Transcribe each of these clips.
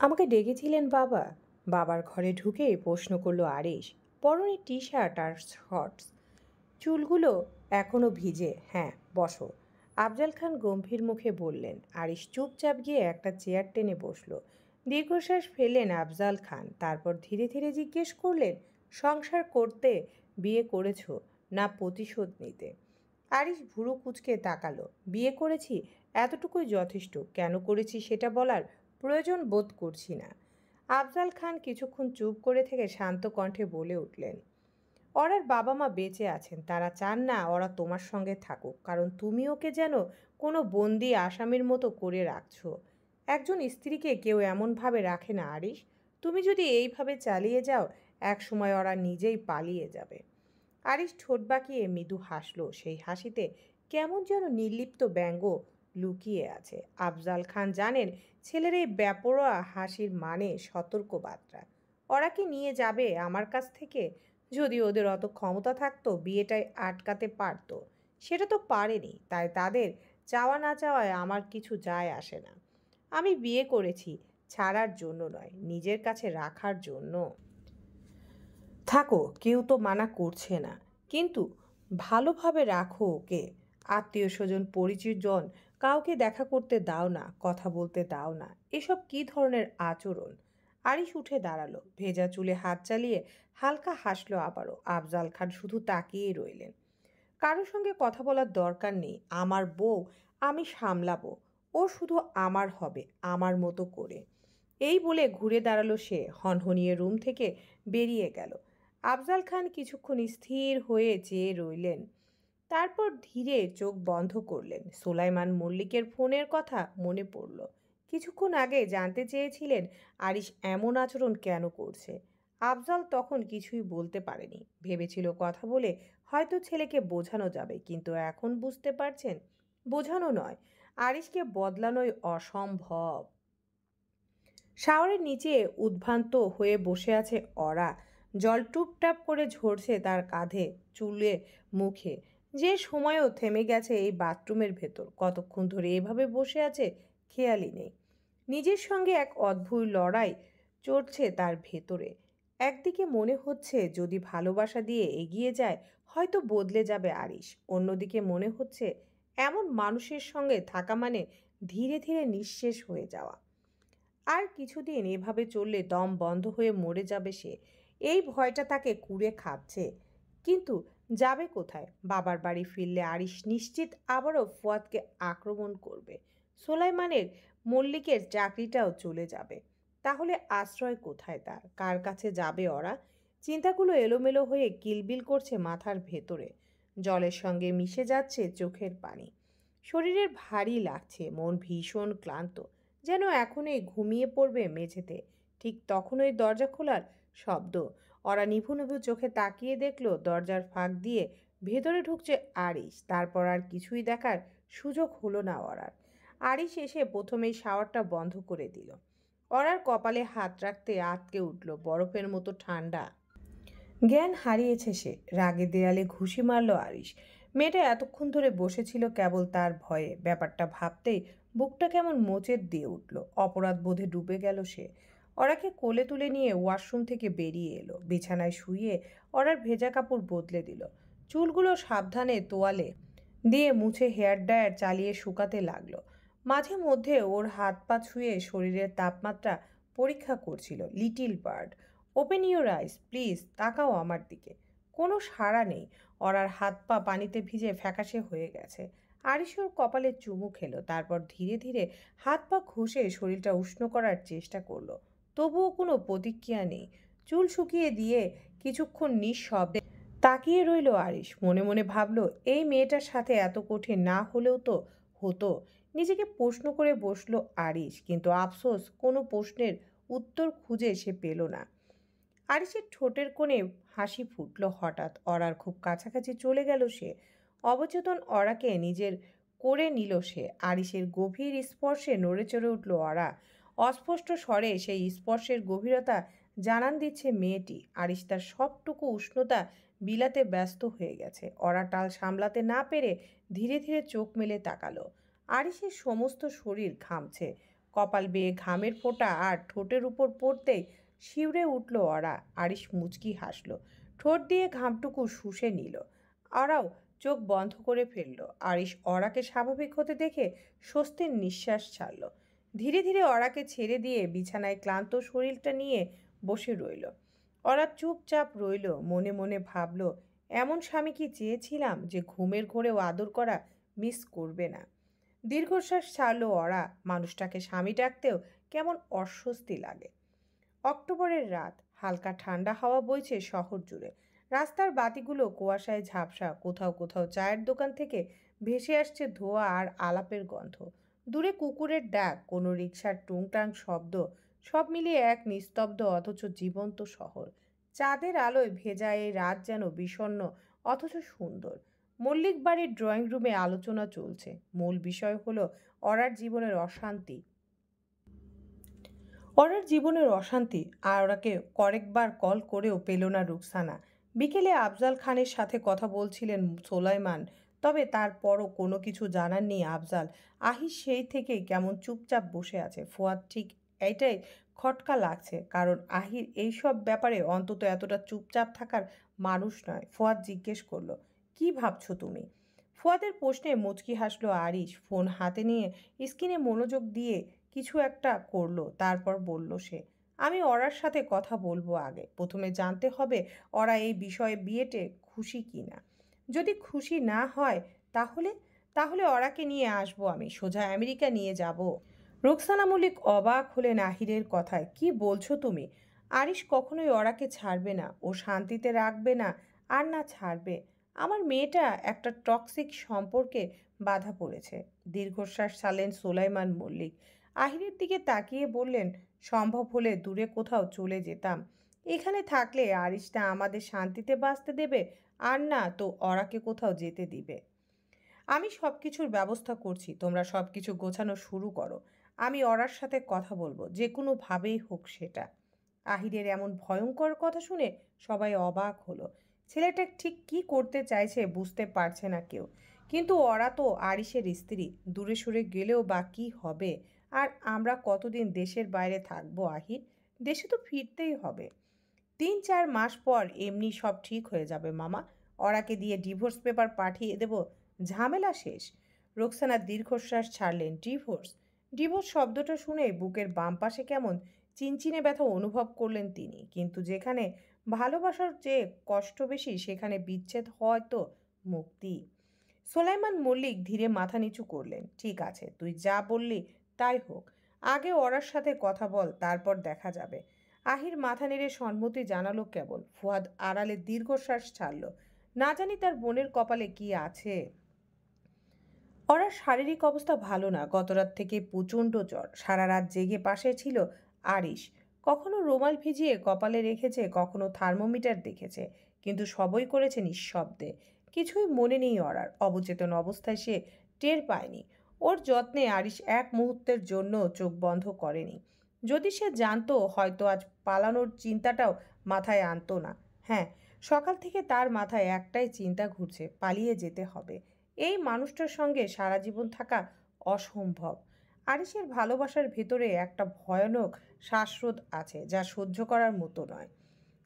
আমাকে ডেকেছিলেন বাবা? বাবার ঘরে ঢুকে প্রশ্ন করলো আরিশ। পরনে টি শার্ট আর শর্টস, চুলগুলো এখনো ভিজে। হ্যাঁ, বসো। আফজাল খান গম্ভীর মুখে বললেন। আরিশ চুপচাপ গিয়ে একটা চেয়ার টেনে বসলো। দীর্ঘশ্বাস ফেললেন আফজাল খান, তারপর ধীরে ধীরে জিজ্ঞেস করলেন, সংসার করতে বিয়ে করেছো না প্রতিশোধ নিতে? আরিশ ভুরু কুঁচকে তাকালো। বিয়ে করেছি, এতটুকুই যথেষ্ট। কেন করেছি সেটা বলার প্রয়োজন বোধ করছি না। আফজাল খান কিছুক্ষণ চুপ করে থেকে শান্ত কণ্ঠে বলে উঠলেন, ওরার বাবা মা বেঁচে আছেন, তারা চান না ওরা তোমার সঙ্গে থাকুক, কারণ তুমি ওকে যেন কোনো বন্দি আসামির মতো করে রাখছো। একজন স্ত্রীকে কেউ এমনভাবে রাখে না আরিশ। তুমি যদি এইভাবে চালিয়ে যাও, এক সময় ওরা নিজেই পালিয়ে যাবে। আরিশ ঠোঁট বাঁকিয়ে মৃদু হাসলো। সেই হাসিতে কেমন যেন নির্লিপ্ত ব্যঙ্গ লুকিয়ে আছে। আফজাল খান জানেন ছেলের এই বেপরোয়া হাসির মানে সতর্কবার্তা। ওরা কি নিয়ে যাবে আমার কাছ থেকে? যদি ওদের অত ক্ষমতা থাকতো বিয়েটাই আটকাতে পারতো। সেটা তো পারেনি, তাই তাদের চাওয়া না চাওয়ায় আমার কিছু যায় আসে না। আমি বিয়ে করেছি ছাড়ার জন্য নয়, নিজের কাছে রাখার জন্য। থাকো, কেউ তো মানা করছে না, কিন্তু ভালোভাবে রাখো ওকে। আত্মীয় স্বজন পরিচিতজন কাউকে দেখা করতে দাও না, কথা বলতে দাও না। এসব কী ধরনের আচরণ? আরিশ উঠে দাঁড়ালো, ভেজা চুলে হাত চালিয়ে হালকা হাসলো আবারও। আফজাল খান শুধু তাকিয়েই রইলেন। কারোর সঙ্গে কথা বলার দরকার নেই। আমার বউ আমি সামলাবো। ও শুধু আমার হবে, আমার মতো করে। এই বলে ঘুরে দাঁড়ালো সে, হনহনিয়ে রুম থেকে বেরিয়ে গেল। আফজাল খান কিছুক্ষণ স্থির হয়ে চেয়ে রইলেন, তারপর ধীরে চোখ বন্ধ করলেন। সুলাইমান মল্লিকের ফোনের কথা মনে পড়ল। কিছুক্ষণ আগে জানতে চেয়েছিলেন আরিশ এমন আচরণ কেন করছে। আফজাল তখন কিছুই বলতে পারেনি। ভেবেছিল কথা বলে হয়তো ছেলেকে বোঝানো যাবে, কিন্তু এখন বুঝতে পারছেন বোঝানো নয়, আরিশকে বদলানোই অসম্ভব। শাওয়ারের নিচে উদ্ভ্রান্ত হয়ে বসে আছে অরা। জল টুপটাপ করে ঝরছে তার কাঁধে, চুলে, মুখে। যে সময়ও থেমে গেছে এই বাথরুমের ভেতর। কতক্ষণ ধরে এভাবে বসে আছে খেয়ালই নেই। নিজের সঙ্গে এক অদ্ভুত লড়াই চড়ছে তার ভেতরে। একদিকে মনে হচ্ছে যদি ভালোবাসা দিয়ে এগিয়ে যায় হয়তো বদলে যাবে আরিশ। অন্যদিকে মনে হচ্ছে এমন মানুষের সঙ্গে থাকা মানে ধীরে ধীরে নিঃশেষ হয়ে যাওয়া। আর কিছুদিন এভাবে চললে দম বন্ধ হয়ে মরে যাবে সে। এই ভয়টা তাকে কুরে খাচ্ছে। কিন্তু যাবে কোথায়? বাবার বাড়ি ফিরলে আরিশ নিশ্চিত আবারও ফুয়াদকে আক্রমণ করবে। সোলাইমানের মল্লিকের চাকরিটাও চলে যাবে। তাহলে আশ্রয় কোথায় তার? কার কাছে যাবে ওরা? চিন্তাগুলো এলোমেলো হয়ে কিলবিল করছে মাথার ভেতরে। জলের সঙ্গে মিশে যাচ্ছে চোখের পানি। শরীরের ভারী লাগছে, মন ভীষণ ক্লান্ত, যেন এখনই ঘুমিয়ে পড়বে মেঝেতে। ঠিক তখনই দরজা খোলার শব্দ। ওরা নিভু নিভু চোখে তাকিয়ে দেখলো দরজার ফাঁক দিয়ে ভেতরে ঢুকছে আরিশ। তারপর আর কিছুই দেখার সুযোগ হলো না ওরার। আরিশ এসে প্রথমেই শাওয়ারটা বন্ধ করে দিল। ওরার কপালে হাত রাখতে আটকে উঠল, বরফের মতো ঠান্ডা। জ্ঞান হারিয়েছে সে। রাগে দেয়ালে ঘুষি মারল আরিশ। মেয়েটা এতক্ষণ ধরে বসেছিল কেবল তার ভয়ে। ব্যাপারটা ভাবতেই বুকটা কেমন মোচের দিয়ে উঠল। অপরাধ বোধে ডুবে গেল সে। ওরাকে কোলে তুলে নিয়ে ওয়াশরুম থেকে বেরিয়ে এলো। বিছানায় শুয়ে ওরার ভেজা কাপড় বদলে দিল। চুলগুলো সাবধানে তোয়ালে দিয়ে মুছে হেয়ার ড্রায়ার চালিয়ে শুকাতে লাগলো। মাঝে মধ্যে ওর হাত পা ছুঁয়ে শরীরের তাপমাত্রা পরীক্ষা করছিল। Little bird, open your eyes please, তাকাও আমার দিকে। কোনো সাড়া নেই। ওরার হাত পা পানিতে ভিজে ফ্যাকাশে হয়ে গেছে। আরিশ ওর কপালে চুমু খেলো, তারপর ধীরে ধীরে হাত পা ঘষে শরীরটা উষ্ণ করার চেষ্টা করলো। তবুও কোনো প্রতিক্রিয়া নেই। চুল শুকিয়ে দিয়ে কিছুক্ষণ নিঃশব্দে তাকিয়ে রইল আরিশ। মনে মনে ভাবলো এই মেয়েটার সাথে এত কঠিন না হলেও তো হতো। নিজেকে প্রশ্ন করে বসলো আরিশ, কিন্তু আফসোস কোনো প্রশ্নের উত্তর খুঁজে সে পেল না। আরিসের ঠোঁটের কোণে হাসি ফুটল হঠাৎ। অরার খুব কাছাকাছি চলে গেল সে। অবচেতন অরাকে নিজের করে নিল সে। আরিসের গভীর স্পর্শে নড়ে চড়ে উঠল অরা। অস্পষ্ট স্বরে সেই স্পর্শের গভীরতা জানান দিচ্ছে মেয়েটি। আরিস তার সবটুকু উষ্ণতা বিলাতে ব্যস্ত হয়ে গেছে। অরা টাল সামলাতে না পেরে ধীরে ধীরে চোখ মেলে তাকালো। আরিসের সমস্ত শরীর ঘামছে। কপাল বেয়ে ঘামের ফোঁটা আর ঠোঁটের উপর পড়তেই শিউরে উঠল অরা। আরিশ মুচকি হাসল, ঠোঁট দিয়ে ঘামটুকু শুষে নিল। অরাও চোখ বন্ধ করে ফেলল। আরিশ অরাকে স্বাভাবিক হতে দেখে স্বস্তির নিঃশ্বাস ছাড়ল। ধীরে ধীরে অরাকে ছেড়ে দিয়ে বিছানায় ক্লান্ত শরীরটা নিয়ে বসে রইল। অরা চুপচাপ রইল, মনে মনে ভাবল, এমন স্বামী কি চেয়েছিলাম যে ঘুমের ঘোরেও আদর করা মিস করবে না। দীর্ঘশ্বাস ছাড়লো অরা। মানুষটাকে স্বামী ডাকতেও কেমন অস্বস্তি লাগে। অক্টোবরের রাত, হালকা ঠান্ডা হাওয়া বইছে শহর জুড়ে। রাস্তার বাতিগুলো কুয়াশায় ঝাপসা, কোথাও কোথাও চায়ের দোকান থেকে ভেসে আসছে ধোঁয়া আর আলাপের গন্ধ। দূরে কুকুরের ডাক, কোনো রিকশার টুংটাং শব্দ, সব মিলিয়ে এক নিস্তব্ধ অথচ জীবন্ত শহর। চাঁদের আলোয় ভেজা এই রাত যেন বিষণ্ণ অথচ সুন্দর। মল্লিক বাড়ির ড্রয়িং রুমে আলোচনা চলছে। মূল বিষয় হলো অরার জীবনের অশান্তি। অরার জীবনের অশান্তি। আর ওরাকে কয়েকবার কল করেও পেল না রুকসানা। বিকেলে আফজাল খানের সাথে কথা বলছিলেন সোলাইমান, তবে তারপরও কোনো কিছু জানাননি আফজাল। আহির সেই থেকেই কেমন চুপচাপ বসে আছে। ফুয়াদ ঠিক এইটাই খটকা লাগছে, কারণ আহির এইসব ব্যাপারে অন্তত এতটা চুপচাপ থাকার মানুষ নয়। ফুয়াদ জিজ্ঞেস করলো, কি ভাবছো তুমি? ফুয়াদের প্রশ্নে মুচকি হাসলো আরিশ। ফোন হাতে নিয়ে স্ক্রিনে মনোযোগ দিয়ে কিছু একটা করলো, তারপর বলল সে, আমি অরার সাথে কথা বলবো। আগে প্রথমে জানতে হবে ওরা এই বিষয়ে বিয়েতে খুশি কি না। যদি খুশি না হয় তাহলে তাহলে ওরাকে নিয়ে আসবো, আমি সোজা আমেরিকা নিয়ে যাব। রোকসানা মল্লিক অবাক হলেন আহিরের কথায়। কি বলছো তুমি? আরিশ কখনোই ওরাকে ছাড়বে না, ও শান্তিতে রাখবে না, আর না ছাড়বে। আমার মেয়েটা একটা টক্সিক সম্পর্কে বাধা পড়েছে। দীর্ঘশ্বাস ছাড়লেন সোলাইমান মল্লিক। আহিরের দিকে তাকিয়ে বললেন, সম্ভব হলে দূরে কোথাও চলে যেতাম। এখানে থাকলে আরিশটা আমাদের শান্তিতে বাঁচতে দেবে, আর না তো ওরাকে কোথাও যেতে দিবে। আমি সব কিছুর ব্যবস্থা করছি, তোমরা সব কিছু গোছানো শুরু করো। আমি ওরার সাথে কথা বলবো, যে কোনোভাবেই হোক সেটা। আহিরের এমন ভয়ঙ্কর কথা শুনে সবাই অবাক হলো। ছেলেটা ঠিক কী করতে চাইছে বুঝতে পারছে না কেউ। কিন্তু ওরা তো আরিশের স্ত্রী, দূরে সরে গেলেও বা কী হবে? আর আমরা কতদিন দেশের বাইরে থাকবো আহির? দেশে তো ফিরতেই হবে। 3-4 মাস পর এমনি সব ঠিক হয়ে যাবে মামা। ওরাকে দিয়ে ডিভোর্স পেপার পাঠিয়ে দেব, ঝামেলা শেষ। রোকসানা দীর্ঘশ্বাস ছাড়লেন। ডিভোর্স? ডিভোর্স শব্দটা শুনে বুকের বাম পাশে কেমন চিনচিনে ব্যথা অনুভব করলেন তিনি। কিন্তু যেখানে ভালোবাসার চেয়ে কষ্ট বেশি, সেখানে বিচ্ছেদ হয়তো মুক্তি। সোলাইমান মল্লিক ধীরে মাথা নিচু করলেন। ঠিক আছে, তুই যা বললি তাই হোক। আগে ওরার সাথে কথা বল, তারপর দেখা যাবে। আহির মাথা নেড়ে সম্মতি জানালো কেবল। ফুয়াদ আড়ালে দীর্ঘশ্বাস ছাড়ল। না জানি তার বোনের কপালে কি আছে। ওরার শারীরিক অবস্থা ভালো না, গতরাত থেকে প্রচণ্ড জ্বর। সারা রাত জেগে পাশে ছিল আরিশ। কখনো রুমাল ভিজিয়ে কপালে রেখেছে, কখনো থার্মোমিটার দেখেছে, কিন্তু সবই করেছে নিঃশব্দে। কিছুই মনে নেই ওরার। অবচেতন অবস্থায় সে টের পায়নি। ওর যত্নে আরিশ এক মুহূর্তের জন্য চোখ বন্ধ করেনি। যদি সে জানতো, হয়তো আজ পালানোর চিন্তাটাও মাথায় আনতো না। হ্যাঁ, সকাল থেকে তার মাথায় একটাই চিন্তা ঘুরছে, পালিয়ে যেতে হবে। এই মানুষটার সঙ্গে সারা জীবন থাকা অসম্ভব। আরিশের ভালোবাসার ভেতরে একটা ভয়ানক শ্বাসরোধ আছে, যা সহ্য করার মতো নয়।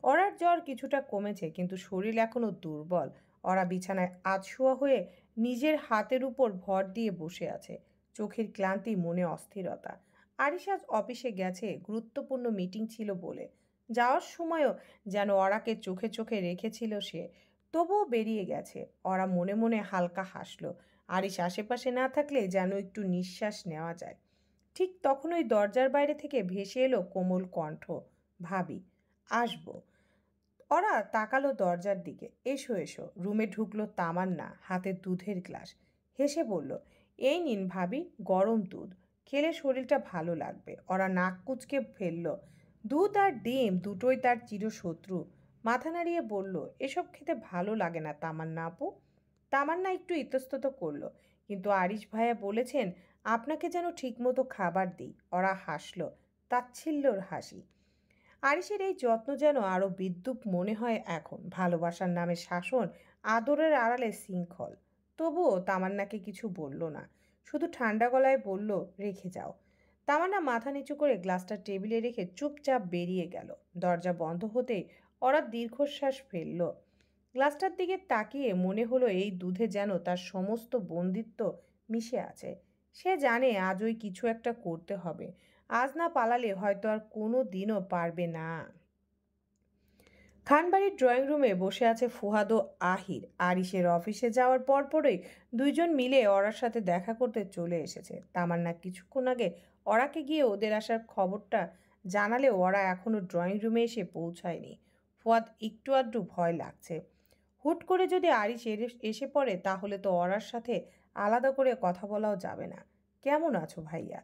ওরার জ্বর কিছুটা কমেছে, কিন্তু শরীর এখনো দুর্বল। ওরা বিছানায় আধশোয়া হয়ে নিজের হাতের উপর ভর দিয়ে বসে আছে। চোখের ক্লান্তি, মনে অস্থিরতা। আরিশ আজ অফিসে গেছে, গুরুত্বপূর্ণ মিটিং ছিল বলে। যাওয়ার সময়ও যেন ওরাকে চোখে চোখে রেখেছিল সে। তবুও বেরিয়ে গেছে। ওরা মনে মনে হালকা হাসলো। আরিশ আশেপাশে না থাকলে যেন একটু নিঃশ্বাস নেওয়া যায়। ঠিক তখনই দরজার বাইরে থেকে ভেসে এলো কোমল কণ্ঠ, ভাবি, আসবো। ওরা তাকালো দরজার দিকে। এসো এসো। রুমে ঢুকলো তামান্না, হাতে দুধের গ্লাস। হেসে বলল, এই নিন ভাবি, গরম দুধ। খেলে শরীরটা ভালো লাগবে। ওরা নাক কুঁচকে ফেলল। দুধ আর ডিম দুটোই তার চিরশত্রু। মাথা নাড়িয়ে বলল, এসব খেতে ভালো লাগে না তামান্না আপু। তামান্না একটু ইতস্তত করলো, কিন্তু আরিশ ভাইয়া বলেছেন আপনাকে যেন ঠিকমতো খাবার দিই। ওরা হাসলো, তাচ্ছিল্যর হাসি। আরিশের এই যত্ন যেন আরো বিদ্রূপ মনে হয় এখন। ভালোবাসার নামে শাসন, আদরের আড়ালে শৃঙ্খল। তবুও তামান্নাকে কিছু বলল না, শুধু ঠান্ডা গলায় বলল, রেখে যাও। তামান্না মাথা নিচু করে গ্লাসটা টেবিলে রেখে চুপচাপ বেরিয়ে গেল। দরজা বন্ধ হতেই ওরা দীর্ঘশ্বাস ফেলল। গ্লাসটার দিকে তাকিয়ে মনে হলো এই দুধে যেন তার সমস্ত বন্দিত্ব মিশে আছে। সে জানে আজই কিছু একটা করতে হবে। আজ না পালালে হয়তো আর কোনো দিনও পারবে না। খানবাড়ির ড্রয়িং রুমে বসে আছে ফুহাদ ও আহির। আরিশের অফিসে যাওয়ার পরপরই দুইজন মিলে অরার সাথে দেখা করতে চলে এসেছে। তামান্না কিছুক্ষণ আগে অরাকে গিয়ে ওদের আসার খবরটা জানালেও ওরা এখনো ড্রয়িং রুমে এসে পৌঁছায়নি। ফুয়াদ একটু আধটু ভয় লাগছে। হুট করে যদি আরিশ এসে পড়ে তাহলে তো অরার সাথে আলাদা করে কথা বলাও যাবে না। কেমন আছো ভাইয়া?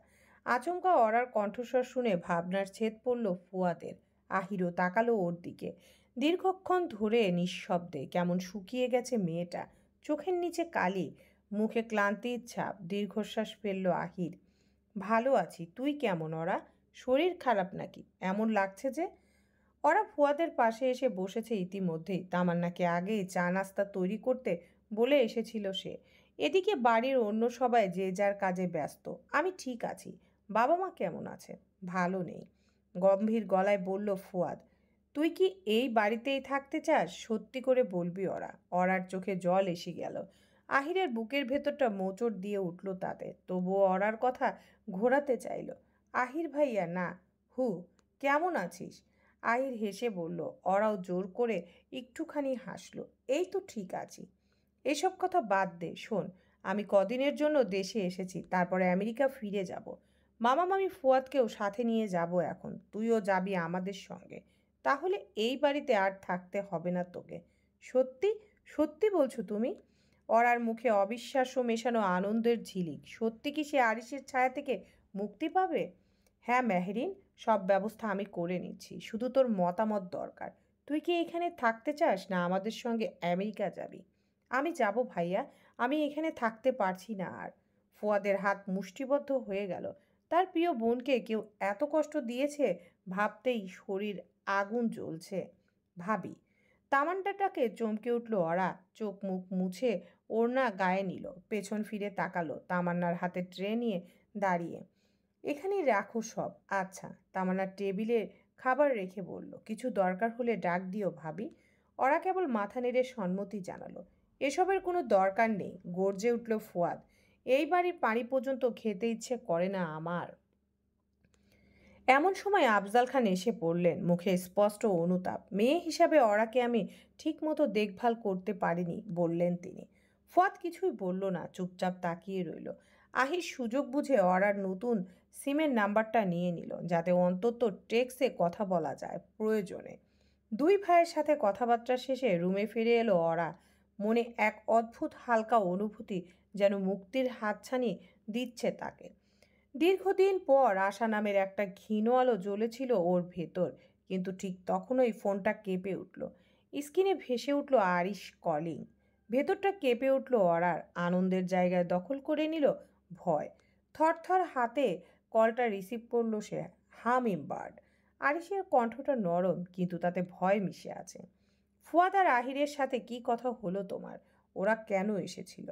আচমকা অরার কণ্ঠস্বর শুনে ভাবনার ছেদ পড়ল ফুয়াদের। আহিরও তাকালো ওর দিকে। দীর্ঘক্ষণ ধরে নিঃশব্দে কেমন শুকিয়ে গেছে মেয়েটা। চোখের নিচে কালি, মুখে ক্লান্তির ছাপ। দীর্ঘশ্বাস ফেলল আহির। ভালো আছি, তুই কেমন ওরা? শরীর খারাপ নাকি? এমন লাগছে যে। ওরা ফুয়াদের পাশে এসে বসেছে ইতিমধ্যেই। তামান্নাকে আগেই চা নাস্তা তৈরি করতে বলে এসেছিল সে। এদিকে বাড়ির অন্য সবাই যে যার কাজে ব্যস্ত। আমি ঠিক আছি। বাবা মা কেমন আছে? ভালো নেই, গম্ভীর গলায় বলল ফুয়াদ। তুই কি এই বাড়িতেই থাকতে চাস? সত্যি করে বলবি। অরার চোখে জল এসে গেল। আহিরের বুকের ভেতরটা মোচড় দিয়ে উঠল তাতে। তবুও অরার কথা ঘোরাতে চাইল। আহির ভাইয়া না। হু, কেমন আছিস? আহির হেসে বলল। ওরাও জোর করে একটুখানি হাসলো। এই তো ঠিক আছি। এসব কথা বাদ দে, শোন। আমি কদিনের জন্য দেশে এসেছি, তারপরে আমেরিকা ফিরে যাব। মামা মামি ফুয়াদকেও সাথে নিয়ে যাব এখন। তুইও যাবি আমাদের সঙ্গে। তাহলে এই বাড়িতে আর থাকতে হবে না তোকে। সত্যি? সত্যি বলছো তুমি? ওরার মুখে অবিশ্বাস্য মেশানো আনন্দের ঝিলিক। সত্যি কি সে আরিসের ছায়া থেকে মুক্তি পাবে? হ্যাঁ মেহরিন, সব ব্যবস্থা আমি করে নিচ্ছি। শুধু তোর মতামত দরকার। তুই কি এখানে থাকতে চাস না আমাদের সঙ্গে আমেরিকা যাবি? আমি যাব ভাইয়া। আমি এখানে থাকতে পারছি না আর। ফুয়াদের হাত মুষ্টিবদ্ধ হয়ে গেল। তার প্রিয় বোনকে কেউ এত কষ্ট দিয়েছে ভাবতেই শরীর আগুন জ্বলছে। ভাবি। তামান্নাটাকে চমকে উঠল ওরা। চোখ মুখ মুছে ওড়না গায়ে নিল। পেছন ফিরে তাকালো। তামান্নার হাতে ট্রে নিয়ে দাঁড়িয়ে। এখানেই রাখো সব। আচ্ছা। তামান্না টেবিলে খাবার রেখে বলল, কিছু দরকার হলে ডাক দিও ভাবি। ওরা কেবল মাথা নেড়ে সম্মতি জানালো। এসবের কোনো দরকার নেই, গর্জে উঠল ফুয়াদ। এই বাড়ির পানি পর্যন্ত খেতে ইচ্ছে করে না আমার। এমন সময় আফজাল খান এসে পড়লেন, মুখে স্পষ্ট অনুতাপ। মেয়ে হিসাবে ওরাকে আমি ঠিকমতো দেখভাল করতে পারিনি, বললেন তিনি। ফুয়াদ কিছুই বলল না, চুপচাপ তাকিয়ে রইল। আহির সুযোগ বুঝে ওরার নতুন সিমের নাম্বারটা নিয়ে নিল, যাতে অন্তত টেক্সে কথা বলা যায় প্রয়োজনে। দুই ভাইয়ের সাথে কথাবার্তা শেষে রুমে ফিরে এলো ওরা। মনে এক অদ্ভুত হালকা অনুভূতি, যেন মুক্তির হাতছানি দিচ্ছে তাকে। দীর্ঘদিন পর আশা নামের একটা ক্ষীণ আলো জ্বলেছিল ওর ভেতর। কিন্তু ঠিক তখনই ফোনটা কেঁপে উঠল। স্ক্রিনে ভেসে উঠল আরিশ কলিং। ভেতরটা কেঁপে উঠল অরার। আনন্দের জায়গায় দখল করে নিল ভয়। থরথর হাতে কলটা রিসিভ করলো সে। হামিম বার্ড। আরিশের কণ্ঠটা নরম, কিন্তু তাতে ভয় মিশে আছে। ফুয়াদ আর আহিরের সাথে কি কথা হলো তোমার? ওরা কেন এসেছিল?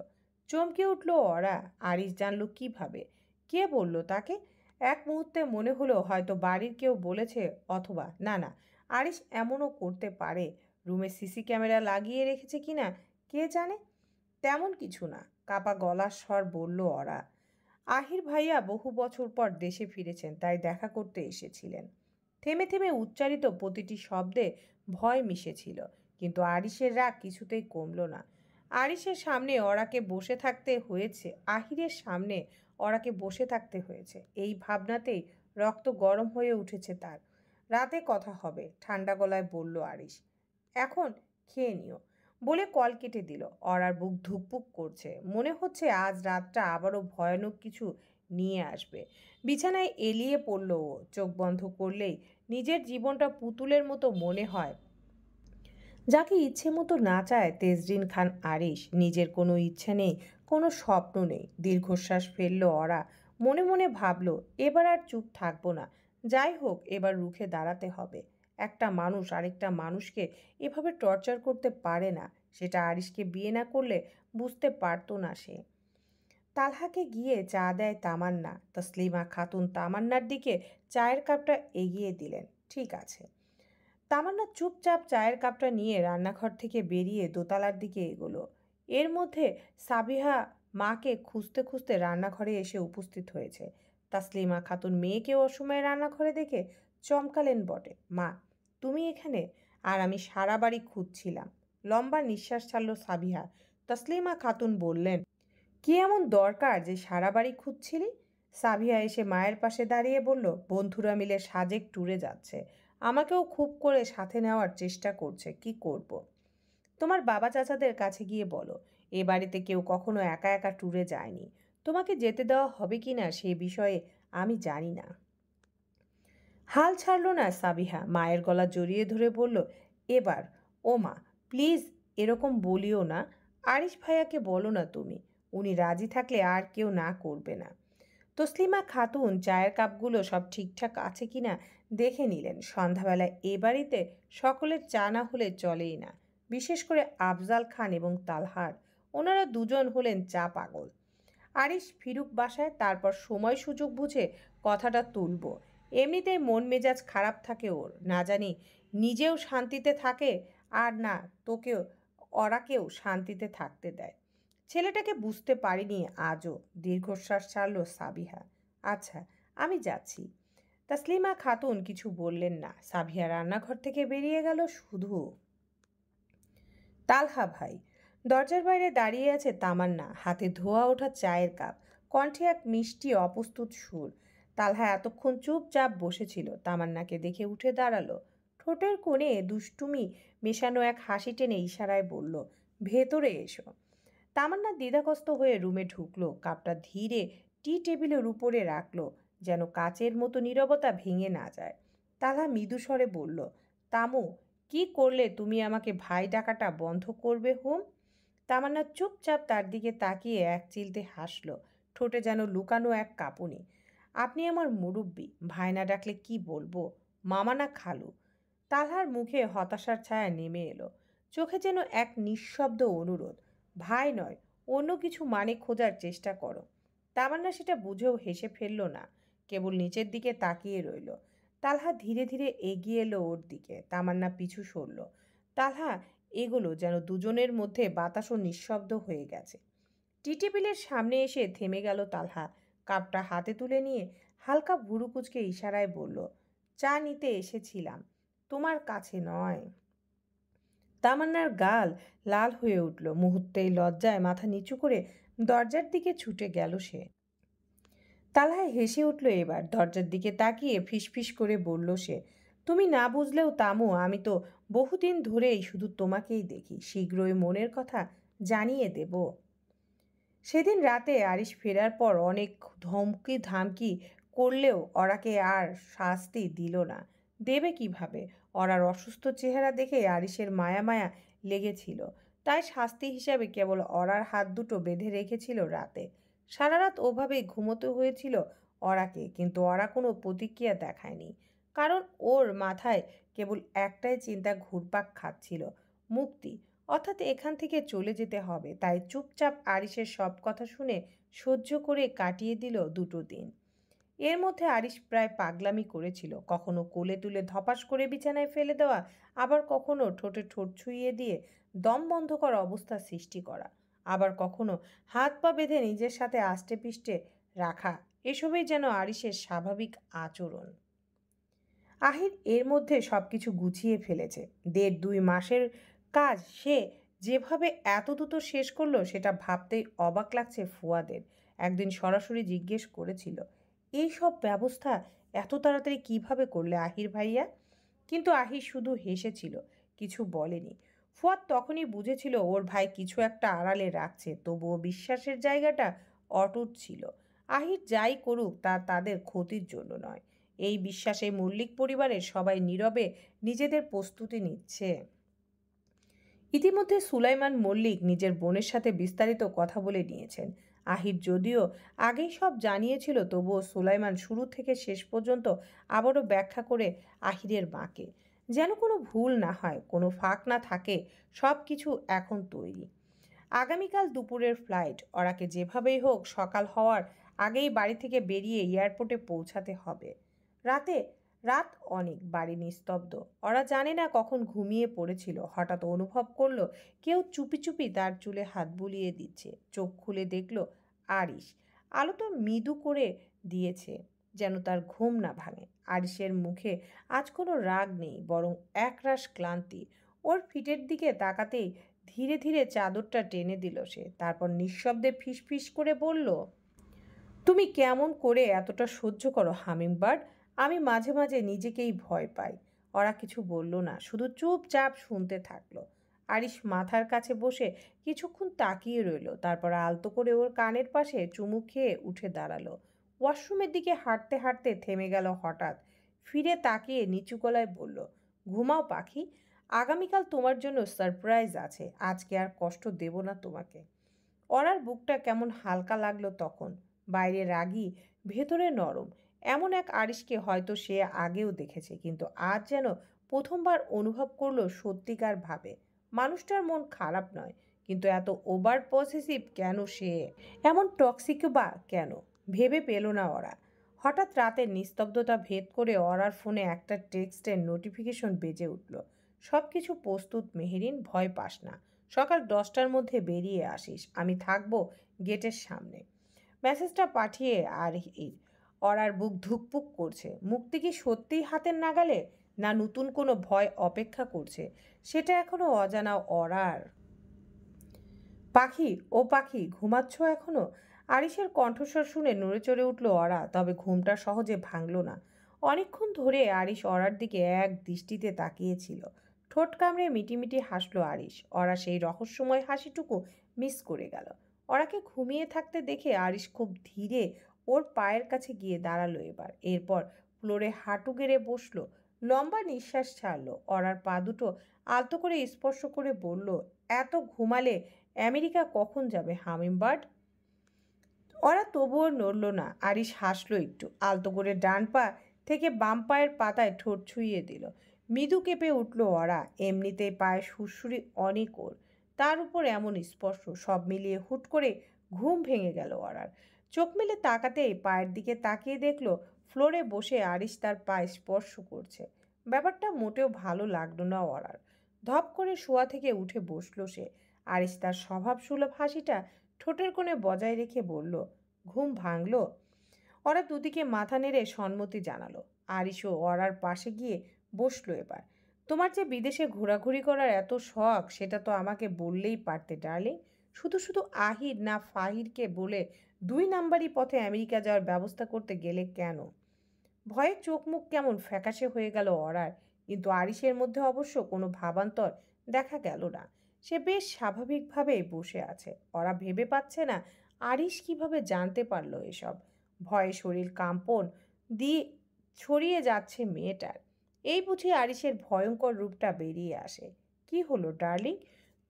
চমকে উঠল ওরা। আরিশ জানলো কিভাবে? কে বলল তাকে? এক মুহূর্তে মনে হলো হয়তো বাড়ির কেউ বলেছে, অথবা না না, আরিশ এমনও করতে পারে। রুমে সিসি ক্যামেরা লাগিয়ে রেখেছে কিনা কে জানে। তেমন কিছু না, কাপা গলার স্বর বলল ওরা। আহির ভাইয়া বহু বছর পর দেশে ফিরেছেন, তাই দেখা করতে এসেছিলেন। থেমে থেমে উচ্চারিত প্রতিটি শব্দে ভয় মিশেছিল। কিন্তু আরিশের রাগ কিছুতেই কমল না। আরিশের সামনে ওরাকে বসে থাকতে হয়েছে, আহিরের সামনে ওরাকে বসে থাকতে হয়েছে, এই ভাবনাতেই রক্ত গরম হয়ে উঠেছে তার। রাতে কথা হবে, ঠান্ডা গলায় বলল আরিশ। এখন খেয়ে নিও, বলে কল কেটে দিল। অরার বুক ধুকপুক করছে। মনে হচ্ছে আজ রাতটা আবারও ভয়ানক কিছু নিয়ে আসবে। বিছানায় এলিয়ে পড়ল ও। চোখ বন্ধ করলেই নিজের জীবনটা পুতুলের মতো মনে হয়, যাকে ইচ্ছে মতো নাচায় তেজরিন খান আরিশ। নিজের কোনো ইচ্ছে নেই, কোনো স্বপ্ন নেই। দীর্ঘশ্বাস ফেলল ওরা। মনে মনে ভাবল, এবার আর চুপ থাকবো না। যাই হোক, এবার রুখে দাঁড়াতে হবে। একটা মানুষ আরেকটা মানুষকে এভাবে টর্চার করতে পারে না। সেটা আরিশকে বিয়ে না করলে বুঝতে পারতো না সে। তালহাকে গিয়ে চা দেয় তামান্না। তসলিমা খাতুন তামান্নার দিকে চায়ের কাপটা এগিয়ে দিলেন। ঠিক আছে। তামান্না চুপচাপ চায়ের কাপটা নিয়ে রান্নাঘর থেকে বেরিয়ে দোতলার দিকে এগোলো। এর মধ্যে সাবিহা মাকে খুঁজতে খুঁজতে রান্নাঘরে এসে উপস্থিত হয়েছে। তাসলিমা খাতুন মেয়েকে অসময়ে রান্নাঘরে দেখে চমকালেন বটে। মা, তুমি এখানে? আর আমি সারা বাড়ি খুঁজছিলাম। লম্বা নিঃশ্বাস ছাড়ল সাবিহা। তসলিমা খাতুন বললেন, কি এমন দরকার যে সারা বাড়ি খুঁজছিলি? সাবিহা এসে মায়ের পাশে দাঁড়িয়ে বলল, বন্ধুরা মিলে সাজেক ট্যুরে যাচ্ছে, আমাকেও খুব করে সাথে নেওয়ার চেষ্টা করছে, কি করব। তোমার বাবা চাচাদের কাছে গিয়ে বলো, এ বাড়িতে কেউ কখনো একা একা ট্যুরে যায়নি। তোমাকে যেতে দেওয়া হবে কি না সে বিষয়ে আমি জানি না। হাল ছাড়ল না সাবিহা, মায়ের গলা জড়িয়ে ধরে বলল, এবার ও মা, প্লিজ এরকম বলিও না। আরিশ ভাইয়াকে বলো না তুমি, উনি রাজি থাকলে আর কেউ না করবে না। তসলিমা খাতুন চায়ের কাপগুলো সব ঠিকঠাক আছে কিনা দেখে নিলেন। সন্ধ্যাবেলায় এ বাড়িতে সকলের চা না হলে চলেই না, বিশেষ করে আফজাল খান এবং তালহার। ওনারা দুজন হলেন চা পাগল। আরিশ ফিরুক বাসায়, তারপর সময় সুযোগ বুঝে কথাটা তুলব। এমনিতেই মন মেজাজ খারাপ থাকে ওর, না জানি নিজেও শান্তিতে থাকে আর না তোকেও ওরাকেও শান্তিতে থাকতে দেয়। ছেলেটাকে বুঝতে পারিনি আজও। দীর্ঘশ্বাস ছাড়ল সাবিহা। আচ্ছা, আমি যাচ্ছি। তাসলিমা খাতুন কিছু বললেন না। সাবিহা রান্নাঘর থেকে বেরিয়ে গেল। শুধু তালহা ভাই। দরজার বাইরে দাঁড়িয়ে আছে তামান্না, হাতে ধোয়া ওঠা চায়ের কাপ, কণ্ঠে এক মিষ্টি অপ্রস্তুত সুর। তালহা এতক্ষণ চুপচাপ বসেছিল। তামান্নাকে দেখে উঠে দাঁড়ালো। ঠোঁটের কোণে দুষ্টুমি মেশানো এক হাসি টেনে ইশারায় বলল, ভেতরে এসো। তামান্না দ্বিধাগ্রস্ত হয়ে রুমে ঢুকলো। কাপটা ধীরে টি টেবিলের উপরে রাখলো, যেন কাচের মতো নীরবতা ভেঙে না যায়। তালহা মৃদু স্বরে বলল, তামু, কি করলে তুমি আমাকে ভাই ডাকাটা বন্ধ করবে হুম? তামান্না চুপচাপ তার দিকে তাকিয়ে এক চিলতে হাসল, ঠোঁটে যেন লুকানো এক কাঁপুনি। আপনি আমার মুরব্বি, ভাই না ডাকলে কি বলবো, মামা না খালু? তালহার মুখে হতাশার ছায়া নেমে এলো, চোখে যেন এক নিঃশব্দ অনুরোধ। ভাই নয়, অন্য কিছু মানে খোঁজার চেষ্টা করো। তামান্না সেটা বুঝেও হেসে ফেলল না, কেবল নিচের দিকে তাকিয়ে রইল। তালহা ধীরে ধীরে এগিয়ে এলো ওর দিকে। তামান্না পিছু সরল। তালহা এগোলো, যেন দুজনের মধ্যে বাতাসও নিঃশব্দ হয়ে গেছে। টি টেবিলের সামনে এসে থেমে গেল তালহা। কাপটা হাতে তুলে নিয়ে হালকা ভুরু কুঁচকে ইশারায় বলল, চা নিতে এসেছিলাম, তোমার কাছে নয়। তামান্নার গাল লাল হয়ে উঠল। মুহূর্তেই লজ্জায় মাথা নিচু করে দরজার দিকে ছুটে গেল সে। তালহা হেসে উঠল এবার। দরজার দিকে তাকিয়ে ফিসফিস করে বলল সে, তুমি না বুঝলেও তামু, আমি তো বহুদিন ধরেই শুধু তোমাকেই দেখি, শীঘ্রই মনের কথা জানিয়ে দেব। সেদিন রাতে আরিশ ফেরার পর অনেক ধমকি ধামকি করলেও ওরাকে আর শাস্তি দিল না। দেবে কিভাবে? ওরার অসুস্থ চেহারা দেখে আরিশের মায়া মায়া লেগেছিল, তাই শাস্তি হিসাবে কেবল ওরার হাত দুটো বেঁধে রেখেছিল রাতে। সারা রাত ওভাবেই ঘুমোতে হয়েছিল ওরাকে, কিন্তু ওরা কোনো প্রতিক্রিয়া দেখায়নি, কারণ ওর মাথায় কেবল একটাই চিন্তা ঘুরপাক খাচ্ছিল, মুক্তি, অর্থাৎ এখান থেকে চলে যেতে হবে। তাই চুপচাপ আরিশের সব কথা শুনে সহ্য করে কাটিয়ে দিল দুটো দিন। এর মধ্যে আরিশ প্রায় পাগলামি করেছিল, কখনো কোলে তুলে ধপাস করে বিছানায় ফেলে দেওয়া, আবার কখনো ঠোঁটে ঠোঁট ছুঁইয়ে দিয়ে দম বন্ধ করা অবস্থা সৃষ্টি করা, আবার কখনো হাত পা বেঁধে নিজের সাথে আষ্টে পিষ্টে রাখা। এসবই যেন আরিশের স্বাভাবিক আচরণ। আহির এর মধ্যে সব কিছু গুছিয়ে ফেলেছে। ১.৫-২ মাসের কাজ সে যেভাবে এত দ্রুত শেষ করলো সেটা ভাবতেই অবাক লাগছে ফুয়াদের। একদিন সরাসরি জিজ্ঞেস করেছিল, এই সব ব্যবস্থা এত তাড়াতাড়ি কিভাবে করলে আহির ভাইয়া? কিন্তু আহির শুধু হেসেছিল, কিছু বলেনি। ফুয়াদ তখনই বুঝেছিল ওর ভাই কিছু একটা আড়ালে রাখছে, তবুও বিশ্বাসের জায়গাটা অটুট ছিল। আহির যাই করুক তা তাদের ক্ষতির জন্য নয়। এই বিশ্বাসে মল্লিক পরিবারের সবাই নীরবে নিজেদের প্রস্তুতি নিচ্ছে। ইতিমধ্যে সুলাইমান মল্লিক নিজের বোনের সাথে বিস্তারিত কথা বলে নিয়েছেন। আহির যদিও আগেই সব জানিয়েছিল, তবুও সুলাইমান শুরু থেকে শেষ পর্যন্ত আবারও ব্যাখ্যা করে আহিরের মাকে, যেন কোনো ভুল না হয়, কোনো ফাঁক না থাকে। সব কিছু এখন তৈরি। আগামীকাল দুপুরের ফ্লাইট। ওরাকে যেভাবেই হোক সকাল হওয়ার আগেই বাড়ি থেকে বেরিয়ে এয়ারপোর্টে পৌঁছাতে হবে। রাতে রাত অনেক, বাড়ি নিস্তব্ধ। ওরা জানে না কখন ঘুমিয়ে পড়েছিল, হঠাৎ অনুভব করলো কেউ চুপি চুপি তার চুলে হাত বুলিয়ে দিচ্ছে। চোখ খুলে দেখলো আরিশ। আলোটা মৃদু করে দিয়েছে যেন তার ঘুম না ভাঙে। আরিশের মুখে আজ কোনো রাগ নেই, বরং একরাশ ক্লান্তি। ওর ফিটের দিকে তাকাতেই ধীরে ধীরে চাদরটা টেনে দিল সে, তারপর নিঃশব্দে ফিসফিস করে বলল, তুমি কেমন করে এতটা সহ্য করো হামিংবার্ড? আমি মাঝে মাঝে নিজেকেই ভয় পাই। ওরা কিছু বলল না, শুধু চুপচাপ শুনতে থাকলো। আরিশ মাথার কাছে বসে কিছুক্ষণ তাকিয়ে রইল, তারপর আলতো করে ওর কানের পাশে চুমু খেয়ে উঠে দাঁড়ালো। ওয়াশরুমের দিকে হাঁটতে হাঁটতে থেমে গেল হঠাৎ। ফিরে তাকিয়ে নিচু গলায় বলল, ঘুমাও পাখি, আগামীকাল তোমার জন্য সারপ্রাইজ আছে। আজকে আর কষ্ট দেব না তোমাকে। অরার বুকটা কেমন হালকা লাগলো তখন। বাইরে রাগী, ভেতরে নরম। এমন এক আরিশকে হয়তো সে আগেও দেখেছে, কিন্তু আজ যেন প্রথমবার অনুভব করলো সত্যিকার ভাবে। মানুষটার মন খারাপ নয়, কিন্তু এত ওভার পসেসিভ কেন সে? এমন টক্সিক বা কেন? ভেবে পেল না ওরা। হঠাৎ রাতের নিস্তব্ধতা ভেদ করে অরার ফোনে একটা টেক্সটের নোটিফিকেশন বেজে উঠল। সব কিছু প্রস্তুত মেহেরিন, ভয় পাস না। সকাল 10টার মধ্যে বেরিয়ে আসিস, আমি থাকবো গেটের সামনে। মেসেজটা পাঠিয়ে আর অরার বুক ধুকপুক করছে। মুক্তি কি সত্যিই হাতের নাগালে, না নতুন কোনো ভয় অপেক্ষা করছে, সেটা এখনো অজানা অরার। পাখি, ও পাখি, ঘুমাচ্ছ এখনো? আরিশের কণ্ঠস্বর শুনে নড়ে চড়ে উঠল অরা, তবে ঘুমটা সহজে ভাঙল না। অনেকক্ষণ ধরে আরিশ অরার দিকে এক দৃষ্টিতে তাকিয়েছিল। ঠোঁট কামড়ে মিটিমিটি হাসলো আরিশ। অরা সেই রহস্যময় হাসিটুকু মিস করে গেল। অরাকে ঘুমিয়ে থাকতে দেখে আরিশ খুব ধীরে ওর পায়ের কাছে গিয়ে দাঁড়ালো এবার। এরপর ফ্লোরে হাঁটু গেড়ে বসলো। লম্বা নিঃশ্বাস ছাড়লো। অরার পা দুটো আলতো করে স্পর্শ করে বলল, এত ঘুমালে আমেরিকা কখন যাবে হামিংবার্ড? ওরা তবুও নড়ল না। আরিশ হাসলো একটু, আলতো করে ডান পা থেকে বাম পায়ের পাতায় ঠোঁট ছুঁয়ে দিল। মৃদু কেঁপে উঠল ওরা। এমনিতেই পায়ে সুরসুরি অনেক ওর, তার উপর এমন স্পর্শ, সব মিলিয়ে হুট করে ঘুম ভেঙে গেল ওরার। চোখ মেলে তাকাতেই পায়ের দিকে তাকিয়ে দেখলো ফ্লোরে বসে আরিশ তার পায়ে স্পর্শ করছে। ব্যাপারটা মোটেও ভালো লাগলো না ওরার। ধপ করে শোয়া থেকে উঠে বসলো সে। আরিশ তার স্বভাবসুলভ হাসিটা ঠোঁটের কোণে বজায় রেখে বলল, ঘুম ভাঙলো? ওরা দুদিকে মাথা নেড়ে সম্মতি জানালো। আরিশও ওরার পাশে গিয়ে বসলো এবার। তোমার যে বিদেশে ঘোরাঘুরি করার এত শখ, সেটা তো আমাকে বললেই পারতে ডার্লিং। শুধু শুধু আহির না ফাহিরকে বলে 2 নাম্বারই পথে আমেরিকা যাওয়ার ব্যবস্থা করতে গেলে কেন? ভয়ে চোখ মুখ কেমন ফ্যাকাশে হয়ে গেল অরার, কিন্তু আরিশের মধ্যে অবশ্য কোনো ভাবান্তর দেখা গেল না। সে বেশ স্বাভাবিকভাবে বসে আছে। ওরা ভেবে পাচ্ছে না আরিশ কিভাবে জানতে পারলো এসব। ভয়ে শরীর কাম্পন দিয়ে ছড়িয়ে যাচ্ছে মেয়েটার। এই বুঝি আরিশের ভয়ঙ্কর রূপটা বেরিয়ে আসে। কি হলো ডার্লিং?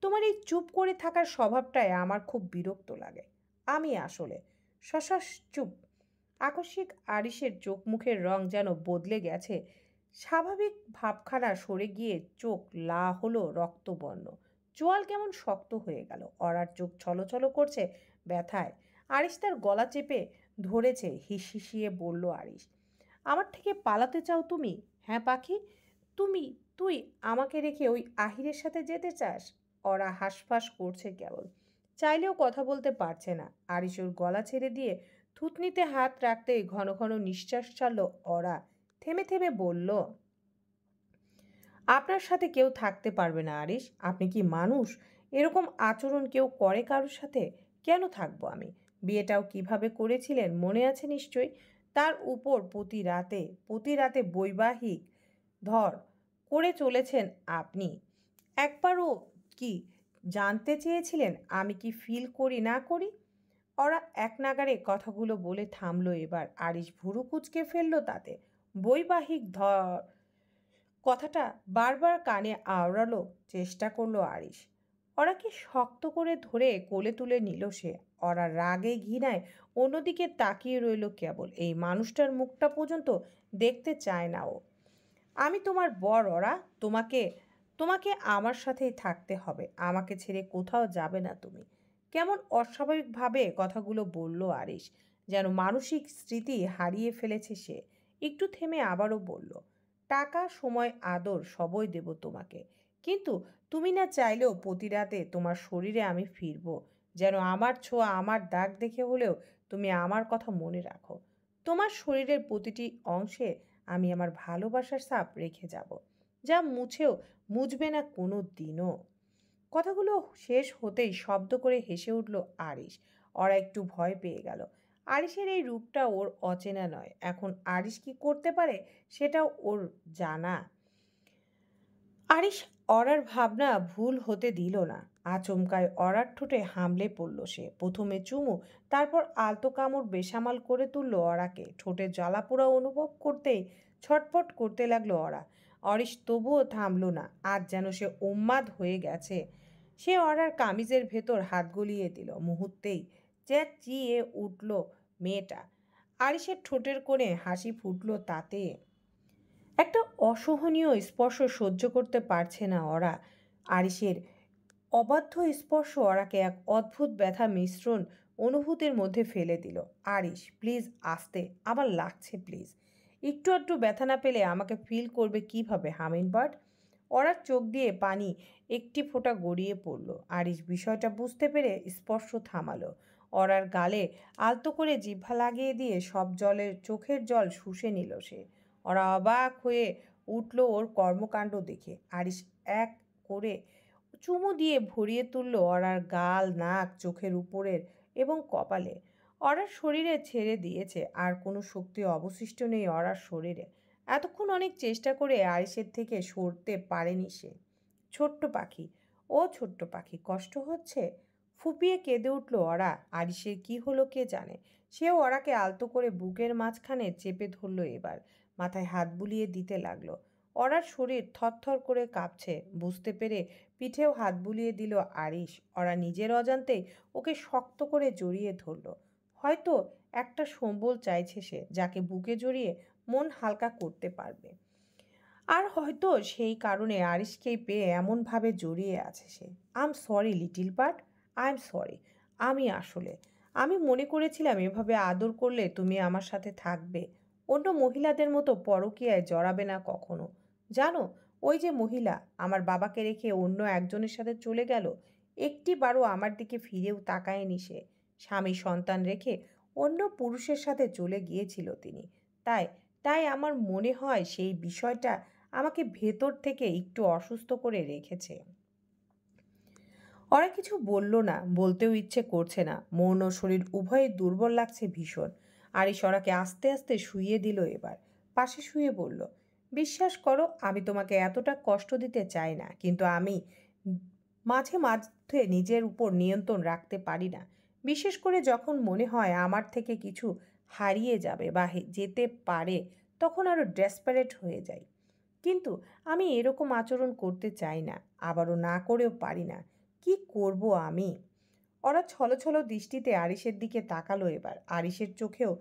তোমার এই চুপ করে থাকার স্বভাবটায় আমার খুব বিরক্ত লাগে। আমি আসলে শশাস চুপ। আকস্মিক আরিশের চোখ মুখের রং যেন বদলে গেছে। স্বাভাবিক ভাবখানা সরে গিয়ে চোখ লা হলো রক্তবর্ণ। চোয়াল কেমন শক্ত হয়ে গেল। অরার চোখ ছলছল করছে ব্যথায়। আরিশ তার গলা চেপে ধরেছে। হিসহিসিয়ে বলল আরিশ, আমার থেকে পালাতে চাও তুমি? হ্যাঁ পাখি, তুমি, তুই আমাকে রেখে ওই আহিরের সাথে যেতে চাস? ওরা হাঁসফাঁস করছে কেবল, চাইলেও কথা বলতে পারছে না। আরিশ ওর গলা ছেড়ে দিয়ে থুতনিতে হাত রাখতেই ঘন ঘন নিঃশ্বাস ছাড়ল ওরা। থেমে থেমে বলল, আপনার সাথে কেউ থাকতে পারবে না আরিশ। আপনি কি মানুষ? এরকম আচরণ কেউ করে কারোর সাথে? কেন থাকবো আমি? বিয়েটাও কিভাবে করেছিলেন মনে আছে নিশ্চয়ই। তার উপর প্রতি রাতে বৈবাহিক ধর করে চলেছেন আপনি। একবারও কি জানতে চেয়েছিলেন আমি কি ফিল করি না করি? ওরা এক নাগাড়ে কথাগুলো বলে থামলো এবার। আরিশ ভুরু কুঁচকে ফেললো তাতে। বৈবাহিক ধর কথাটা বারবার কানে আওড়ালো চেষ্টা করলো আরিশ। ওরা কি শক্ত করে ধরে কোলে তুলে নিল সে। ওরা রাগে ঘৃণায় অন্যদিকে তাকিয়ে রইল কেবল। এই মানুষটার মুখটা পর্যন্ত দেখতে চায় না ও। আমি তোমার বর ওরা, তোমাকে আমার সাথেই থাকতে হবে, আমাকে ছেড়ে কোথাও যাবে না তুমি। কেমন অস্বাভাবিকভাবে কথাগুলো বলল আরিশ, যেন মানসিক স্মৃতি হারিয়ে ফেলেছে সে। একটু থেমে আবারও বলল, টাকা, সময়, আদর সবই দেব তোমাকে, কিন্তু তুমি না চাইলেও প্রতি রাতে তোমার শরীরে আমি ফিরব, যেন আমার ছোঁয়া, আমার দাগ দেখে হলেও তুমি আমার কথা মনে রাখো। তোমার শরীরের প্রতিটি অংশে আমি আমার ভালোবাসার ছাপ রেখে যাব, যা মুছবে না কোনো দিনও। কথাগুলো শেষ হতেই শব্দ করে হেসে উঠল আরিশ। ওরা একটু ভয় পেয়ে গেল। আরিশের এই রূপটা ওর অচেনা নয়। এখন আরিশ কি করতে পারে সেটাও ওর জানা। আরিশ অরার ভাবনা ভুল হতে দিল না। আচমকায় অরার ঠোঁটে হামলে পড়ল সে। প্রথমে চুমু, তারপর আলতো কামড় বেসামাল করে তুলল অরাকে। ঠোঁটে জ্বালাপোড়া অনুভব করতেই ছটফট করতে লাগলো অরা। অরিশ তবুও থামল না। আজ যেন সে উন্মাদ হয়ে গেছে। সে অরার কামিজের ভেতর হাত গলিয়ে দিল। মুহূর্তেই চেঁচিয়ে উঠল মেয়েটা। আরিশের ঠোঁটের কোণে হাসি ফুটল তাতে। একটা অসহনীয় স্পর্শ সহ্য করতে পারছে না ওরা। আরিশের অবাধ্য স্পর্শ ওরাকে এক অদ্ভুত ব্যথা মিশ্রণ অনুভূতির মধ্যে ফেলে দিল। আরিশ, প্লিজ আস্তে, আমার লাগছে প্লিজ। একটু আধটু ব্যথা না পেলে আমাকে ফিল করবে কিভাবে হামিংবার্ড? ওরার চোখ দিয়ে পানি একটি ফোঁটা গড়িয়ে পড়ল। আরিশ বিষয়টা বুঝতে পেরে স্পর্শ থামালো। ওরার গালে আলতো করে জিহ্বা লাগিয়ে দিয়ে সব চোখের জল শুষে নিল সে। ওরা অবাক হয়ে উঠল ওর কর্মকাণ্ড দেখে। আরিশ এক করে চুমু দিয়ে ভরিয়ে তুলল ওরার গাল, নাক, চোখের উপরের এবং কপালে। ওরার শরীরে ছেড়ে দিয়েছে, আর কোনো শক্তি অবশিষ্ট নেই ওরার শরীরে। এতক্ষণ অনেক চেষ্টা করে আরিশের থেকে সরতে পারেনি সে। ছোট্ট পাখি, ও ছোট্ট পাখি, কষ্ট হচ্ছে? ফুপিয়ে কেঁদে উঠল ওরা। আরিশের কি হলো কে জানে। সেও ওরাকে আলতো করে বুকের মাঝখানে চেপে ধরল এবার। মাথায় হাত বুলিয়ে দিতে লাগলো। ওরার শরীর থরথর করে কাঁপছে। বুঝতে পেরে পিঠেও হাত বুলিয়ে দিল আরিশ। ওরা নিজের অজান্তেই ওকে শক্ত করে জড়িয়ে ধরল। হয়তো একটা সম্বল চাইছে সে, যাকে বুকে জড়িয়ে মন হালকা করতে পারবে। আর হয়তো সেই কারণে আরিশকেই পেয়ে এমনভাবে জড়িয়ে আছে সে। I am sorry little bird, I am sorry. আমি মনে করেছিলাম এভাবে আদর করলে তুমি আমার সাথে থাকবে, অন্য মহিলাদের মতো পরকীয়ায় জড়াবে না কখনো। জানো, ওই যে মহিলা আমার বাবাকে রেখে অন্য একজনের সাথে চলে গেল, একটিবারও আমার দিকে ফিরেও তাকায়নি সে। স্বামী সন্তান রেখে অন্য পুরুষের সাথে চলে গিয়েছিল তিনি। তাই তাই আমার মনে হয় সেই বিষয়টা আমাকে ভেতর থেকে একটু অসুস্থ করে রেখেছে। ওরা কিছু বলল না, বলতেও ইচ্ছে করছে না। মন ও শরীর উভয়ই দুর্বল লাগছে ভীষণ। আরিশ ওরাকে আস্তে আস্তে শুইয়ে দিল এবার। পাশে শুয়ে বলল, বিশ্বাস করো, আমি তোমাকে এতটা কষ্ট দিতে চাই না, কিন্তু আমি মাঝে মাঝে নিজের উপর নিয়ন্ত্রণ রাখতে পারি না। বিশেষ করে যখন মনে হয় আমার থেকে কিছু হারিয়ে যাবে বা যেতে পারে, তখন আরও ডেসপারেট হয়ে যাই। কিন্তু আমি এরকম আচরণ করতে চাই না, আবারও না করেও পারি না। কি করব আমি? ওরা ছলছল দৃষ্টিতে আরিশের দিকে তাকালো এবার। আরিশের চোখেও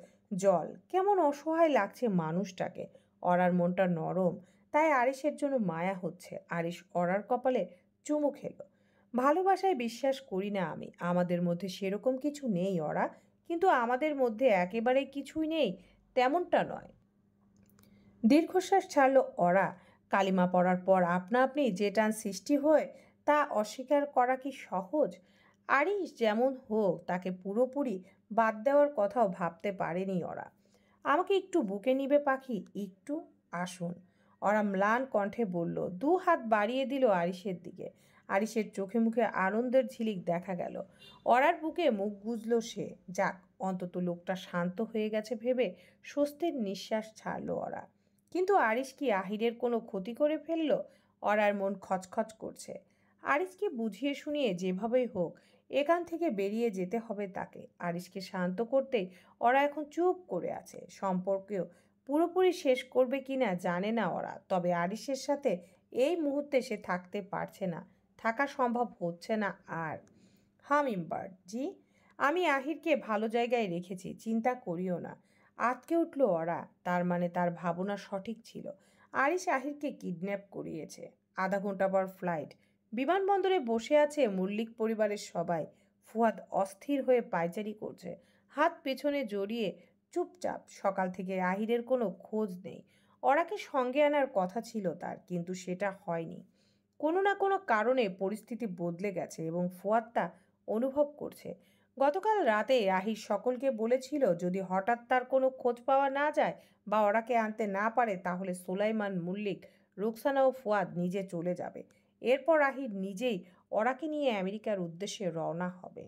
জল। কেমন অসহায় লাগছে মানুষটাকে। অরার মনটা নরম, তাই আরিশের জন্য মায়া হচ্ছে। আরিশ অরার কপালে চুমু খেলো। ভালোবাসায় বিশ্বাস করি না আমি, আমাদের মধ্যে সেরকম কিছু নেই ওরা, কিন্তু আমাদের মধ্যে একেবারে কিছুই নেই তেমনটা নয়। দীর্ঘশ্বাস ছাড়ল ওরা। কালিমা পড়ার পর আপনা আপনি যে টান সৃষ্টি হয় তা অস্বীকার করা কি সহজ? আরিশ যেমন হোক, তাকে পুরোপুরি বাদ দেওয়ার কথাও ভাবতে পারেনি ওরা। আমাকে একটু বুকে নিবে পাখি, একটু? আসুন। ওরা ম্লান কণ্ঠে বলল। দু হাত বাড়িয়ে দিল আরিশের দিকে। আরিশের চোখে মুখে আনন্দের ঝিলিক দেখা গেল। ওরার বুকে মুখ গুজল সে। যাক, অন্তত লোকটা শান্ত হয়ে গেছে ভেবে স্বস্তির নিঃশ্বাস ছাড়ল ওরা। কিন্তু আরিশ কি আহিরের কোনো ক্ষতি করে ফেলল? অরার মন খচখচ করছে। আরিশকে বুঝিয়ে শুনিয়ে যেভাবেই হোক এখান থেকে বেরিয়ে যেতে হবে তাকে। আরিশকে শান্ত করতেই ওরা এখন চুপ করে আছে। সম্পর্কেও পুরোপুরি শেষ করবে কিনা জানে না ওরা, তবে আরিশের সাথে এই মুহূর্তে সে থাকতে পারছে না, থাকা সম্ভব হচ্ছে না আর। হামিমবার্ড জি, আমি আহিরকে ভালো জায়গায় রেখেছি, চিন্তা করিও না। আঁতকে উঠল ওরা। তার মানে তার ভাবনা সঠিক ছিল। আরিশ আহিরকে কিডন্যাপ করিয়েছে। আধা ঘন্টা পর ফ্লাইট। বিমানবন্দরে বসে আছে মল্লিক পরিবারের সবাই। ফুয়াদ অস্থির হয়ে পায়চারি করছে, হাত পেছনে জড়িয়ে চুপচাপ। সকাল থেকে আহিরের কোনো খোঁজ নেই। ওরাকে সঙ্গে আনার কথা ছিল তার, কিন্তু সেটা হয়নি। কোনো না কোনো কারণে পরিস্থিতি বদলে গেছে এবং ফুয়াদ তা অনুভব করছে। গতকাল রাতে আহির সকলকে বলেছিল যদি হঠাৎ তার কোনো খোঁজ পাওয়া না যায় বা ওরাকে আনতে না পারে তাহলে সোলাইমান মল্লিক, রুকসানা ও ফুয়াদ নিজে চলে যাবে। এরপর আহির নিজেই ওরাকে নিয়ে আমেরিকার উদ্দেশ্যে রওনা হবে।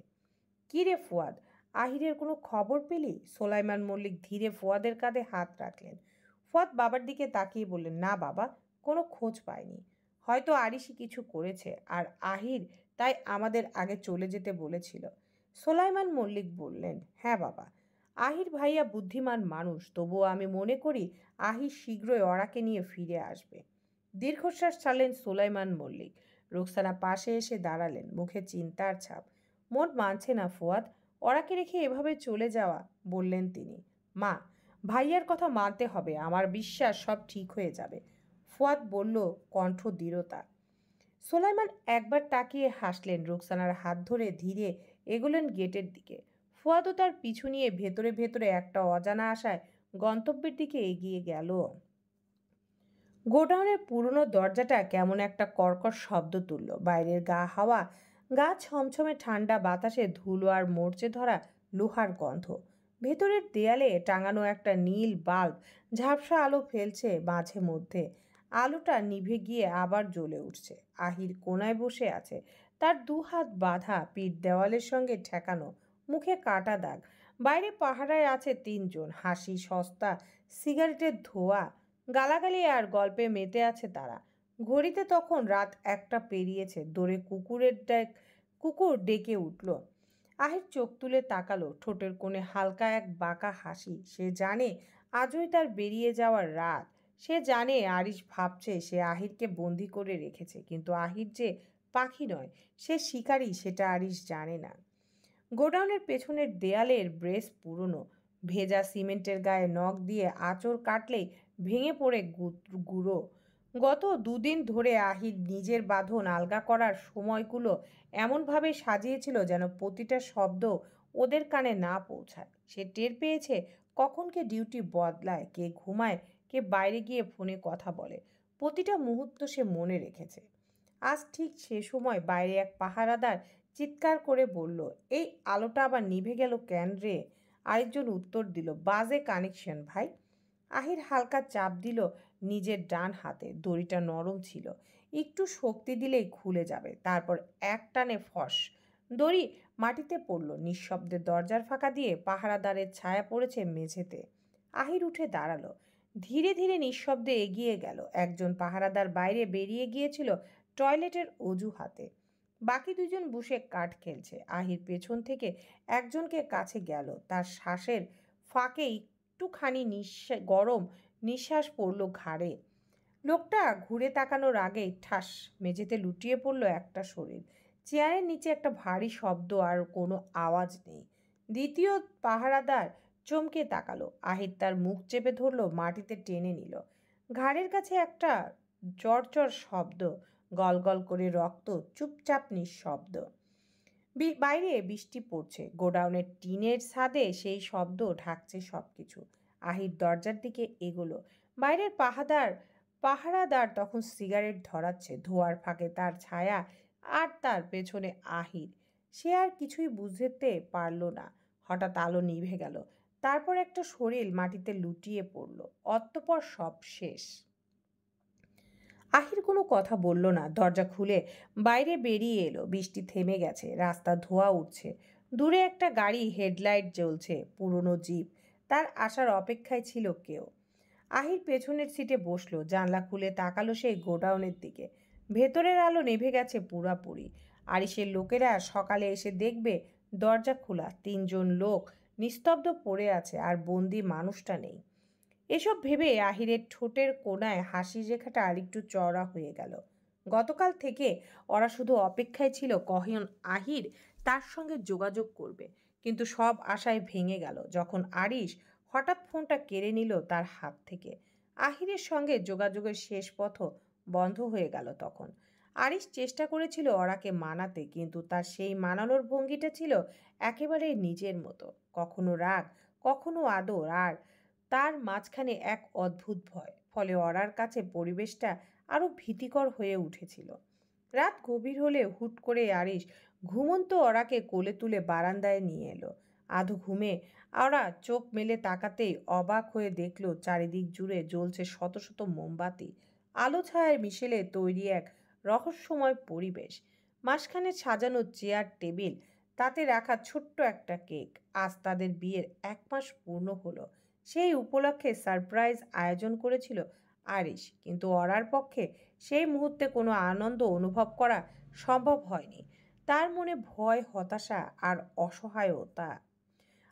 কী রে ফুয়াদ, আহিরের কোনো খবর পেলি? সোলাইমান মল্লিক ধীরে ফুয়াদের কাঁধে হাত রাখলেন। ফুয়াদ বাবার দিকে তাকিয়ে বললেন, না বাবা, কোনো খোঁজ পায়নি। হয়তো আরিশি কিছু করেছে আর আহির তাই আমাদের আগে চলে যেতে বলেছিল। সোলাইমান মল্লিক বললেন, হ্যাঁ বাবা, আহির ভাইয়া বুদ্ধিমান মানুষ, তবুও আমি মনে করি আহির শীঘ্রই ওরাকে নিয়ে ফিরে আসবে। দীর্ঘশ্বাস ছাড়লেন সোলাইমান মল্লিক। রোকসানা পাশে এসে দাঁড়ালেন, মুখে চিন্তার ছাপ। মন মানছে না ফুয়াদ, ওরাকে রেখে এভাবে চলে যাওয়া, বললেন তিনি। মা, ভাইয়ার কথা মানতে হবে, আমার বিশ্বাস সব ঠিক হয়ে যাবে। ফুয়াদ বলল, কণ্ঠ দৃঢ়তা। সোলাইমান একবার তাকিয়ে হাসলেন, রুকসানার হাত ধরে ধীরে এগোলেন গেটের দিকে। ফুয়াদও তার পিছু নিয়ে ভেতরে ভেতরে একটা অজানা আশায় গন্তব্যের দিকে এগিয়ে গেল। গোডাউনের পুরনো দরজাটা কেমন একটা কর্কশ শব্দ তুলল। বাইরের গা ছমছমে ঠান্ডা বাতাসে ধুলো আর মরচে ধরা লোহার গন্ধ। ভেতরের দেয়ালে টাঙানো একটা নীল বাল্ব ঝাপসা আলো ফেলছে মাঝে মধ্যে। আলোটা নিভে গিয়ে আবার জ্বলে উঠছে। আহির কোনায় বসে আছে, তার দুহাত বাঁধা, পিঠ দেওয়ালের সঙ্গে ঠেকানো, মুখে কাটা দাগ। বাইরে পাহারায় আছে তিনজন, হাসি, সস্তা সিগারেটের ধোঁয়া, গালাগালি আর গল্পে মেতে আছে তারা। ঘড়িতে তখন রাত 1টা পেরিয়েছে। দৌড়ে কুকুর ডেকে উঠল। আহির চোখ তুলে তাকালো, ঠোঁটের কোণে হালকা এক বাঁকা হাসি। সে জানে আজই তার বেরিয়ে যাওয়ার রাত। সে জানে আরিশ ভাবছে সে আহিরকে বন্দি করে রেখেছে, কিন্তু আহির যে পাখি নয়, সে শিকারী, সেটা আরিশ জানে না। গোডাউনের পেছনের দেয়ালের ব্রেস পুরনো, ভেজা সিমেন্টের গায়ে নখ দিয়ে আঁচড় কাটলেই ভেঙে পড়ে গুঁড়ো। গত 2 দিন ধরে আহির নিজের বাঁধন আলগা করার সময়গুলো এমনভাবে সাজিয়েছিল যেন প্রতিটা শব্দ ওদের কানে না পৌঁছায়। সে টের পেয়েছে কখন কে ডিউটি বদলায়, কে ঘুমায়, কে বাইরে গিয়ে ফোনে কথা বলে। প্রতিটা মুহূর্ত সে মনে রেখেছে। আজ ঠিক সে সময় বাইরে এক পাহারাদার চিৎকার করে বলল, এই আলোটা আবার নিভে গেল কেন রে? আরেকজন উত্তর দিল, বাজে কানেকশন ভাই। আহির হালকা চাপ দিল নিজের ডান হাতে। দড়িটা নরম ছিল, একটু শক্তি দিলেই খুলে যাবে। তারপর এক টানে ফস, দড়ি মাটিতে পড়ল। নিঃশব্দে দরজার ফাঁকা দিয়ে পাহারাদারের ছায়া পড়েছে মেঝেতে। আহির উঠে দাঁড়ালো, ধীরে ধীরে নিঃশব্দে এগিয়ে গেল। একজন পাহারাদার বাইরে বেরিয়ে গিয়েছিল টয়লেটের অজুহাতে। বাকি 2জন বসে কাঠ খেলছে। আহির পেছন থেকে একজনকে কাছে গেল, তার শ্বাসের ফাঁকে একটুখানি গরম নিঃশ্বাস পড়ল ঘাড়ে। লোকটা ঘুরে তাকানোর আগেই ঠাস, মেঝেতে লুটিয়ে পড়ল একটা শরীর। চেয়ারের নিচে একটা ভারী শব্দ, আর কোনো আওয়াজ নেই। দ্বিতীয় পাহারাদার চমকে তাকালো। আহির তার মুখ চেপে ধরল, মাটিতে টেনে নিল। ঘাড়ের কাছে একটা চড়চড় শব্দ, গল করে রক্ত, চুপচাপ নিঃশব্দ। বাইরে বৃষ্টি পড়ছে। গোডাউনের টিনের ছাদে সেই শব্দ ঢাকছে সবকিছু। আহির দরজার দিকে এগোলো। বাইরের পাহারাদার তখন সিগারেট ধরাচ্ছে, ধোঁয়ার ফাঁকে তার ছায়া, আর তার পেছনে আহির। সে আর কিছুই বুঝতে পারল না। হঠাৎ আলো নিভে গেল। তারপর একটা শরীর মাটিতে লুটিয়ে পড়ল। অতঃপর সব শেষ। আহির কোনো কথা বলল না। দরজা খুলে বাইরে বেরিয়ে এলো। বৃষ্টি থেমে গেছে, রাস্তা ধোঁয়া উঠছে। দূরে একটা গাড়ি হেডলাইট জ্বলছে, পুরনো জিপ। তার আসার অপেক্ষায় ছিল কেউ। আহির পেছনের সিটে বসলো, জানলা খুলে তাকালো সেই গোডাউনের দিকে। ভেতরের আলো নিভে গেছে পুরাপুরি। আরিশের লোকেরা সকালে এসে দেখবে দরজা খোলা, 3জন লোক নিস্তব্ধ পড়ে আছে, আর বন্দি মানুষটা নেই। এসব ভেবে আহিরের ঠোঁটের কোণায় হাসির রেখাটা আরেকটু চওড়া হয়ে গেল। গতকাল থেকে ওরা শুধু অপেক্ষায় ছিল কখন আহির তার সঙ্গে যোগাযোগ করবে, কিন্তু সব আশায় ভেঙে গেল যখন আরিশ হঠাৎ ফোনটা কেড়ে নিল তার হাত থেকে। আহিরের সঙ্গে যোগাযোগের শেষ পথ বন্ধ হয়ে গেল তখন। আরিশ চেষ্টা করেছিল অরাকে মানাতে, কিন্তু তার সেই মানানোর ভঙ্গিটা ছিল একেবারে নিজের মতো, কখনো রাগ, কখনো আদর, আর তার মাঝখানে এক অদ্ভুত ভয়। ফলে অরার কাছে পরিবেশটা আরো ভীতিকর হয়ে উঠেছিল। রাত গভীর হলে হুট করে আরিশ ঘুমন্ত অরাকে কোলে তুলে বারান্দায় নিয়ে এলো। আধো ঘুমে ওরা চোখ মেলে তাকাতেই অবাক হয়ে দেখল চারিদিক জুড়ে জ্বলছে শত শত মোমবাতি। আলো ছায়ায় মিশেলে তৈরি এক রহস্যময় পরিবেশ। মাঝখানে সাজানো চেয়ার টেবিল, তাতে রাখা ছোট্ট একটা কেক। আজ তাদের বিয়ের 1 মাস পূর্ণ হলো। সেই উপলক্ষে সারপ্রাইজ আয়োজন করেছিল আরিশ, কিন্তু অরার পক্ষে সেই মুহূর্তে কোনো আনন্দ অনুভব করা সম্ভব হয়নি। তার মনে ভয়, হতাশা আর অসহায়তা।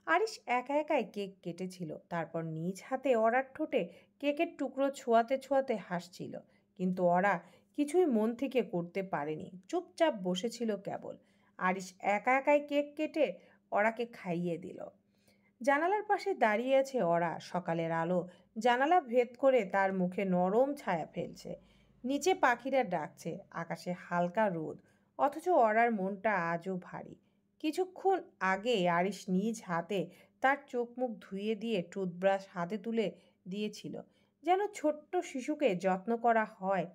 আরিশ একা একাই কেক কেটেছিল, তারপর নিজ হাতে অরার ঠোঁটে কেকের টুকরো ছোঁয়াতে ছোঁয়াতে হাসছিল। কিন্তু ওরা কিছুই মন থেকে করতে পারেনি, চুপচাপ বসেছিল কেবল। আরিশ একা একাই কেক কেটে ওরাকে খাইয়ে দিল। জানালার পাশে দাঁড়িয়ে আছে ওরা, সকালের আলো জানালা ভেদ করে তার মুখে নরম ছায়া ফেলছে। নিচে পাখিরা ডাকছে, আকাশে হালকা রোদ, অথচ ওরার মনটা আজও ভারী। কিছুক্ষণ আগে আরিশ নিজ হাতে তার চোখ মুখ ধুইয়ে দিয়ে টুথব্রাশ হাতে তুলে দিয়েছিল, যেন ছোট্ট শিশুকে যত্ন করা হয়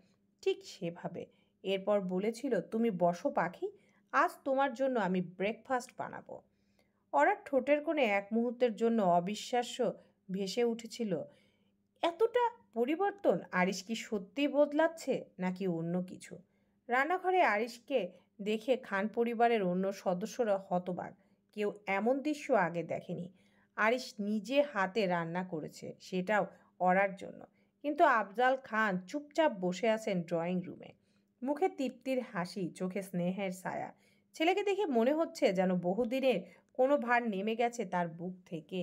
ঠিক সেভাবে। এরপর বলেছিল, তুমি বসো পাখি, আজ তোমার জন্য আমি ব্রেকফাস্ট বানাবো। ওরা ঠোঁটের কোণে এক মুহূর্তের জন্য অবিশ্বাস্য ভেসে উঠেছিল। এতটা পরিবর্তন! আরিশ কি সত্যিই বদলাচ্ছে, নাকি অন্য কিছু? রান্নাঘরে আরিশকে দেখে খান পরিবারের অন্য সদস্যরা হতবাক। কেউ এমন দৃশ্য আগে দেখেনি। আরিশ নিজে হাতে রান্না করেছে, সেটাও অরার জন্য। কিন্তু আফজাল খান চুপচাপ বসে আছেন ড্রয়িং রুমে, মুখে তৃপ্তির হাসি, চোখে স্নেহের ছায়া। ছেলেকে দেখে মনে হচ্ছে যেন বহুদিনের কোনো ভার নেমে গেছে তার বুক থেকে।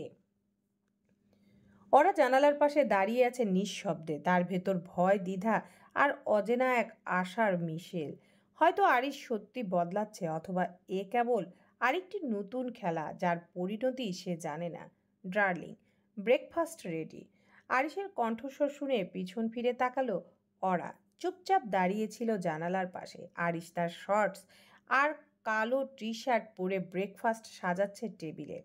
ওরা জানালার পাশে দাঁড়িয়ে আছে নিঃশব্দে, তার ভেতর ভয়, দ্বিধা আর অজেনা এক আশার মিশেল। হয়তো আরিশ সত্যি বদলাচ্ছে, অথবা এ কেবল আরেকটি নতুন খেলা যার পরিণতি সে জানে না। Darling, breakfast ready. আরিশের কণ্ঠস্বর শুনে পিছন ফিরে তাকালো ওরা। চুপচাপ দাঁড়িয়েছিল জানালার পাশে। আরিশ তার শর্টস আর কালো টি শার্ট পরে ব্রেকফাস্ট সাজাচ্ছে টেবিলে।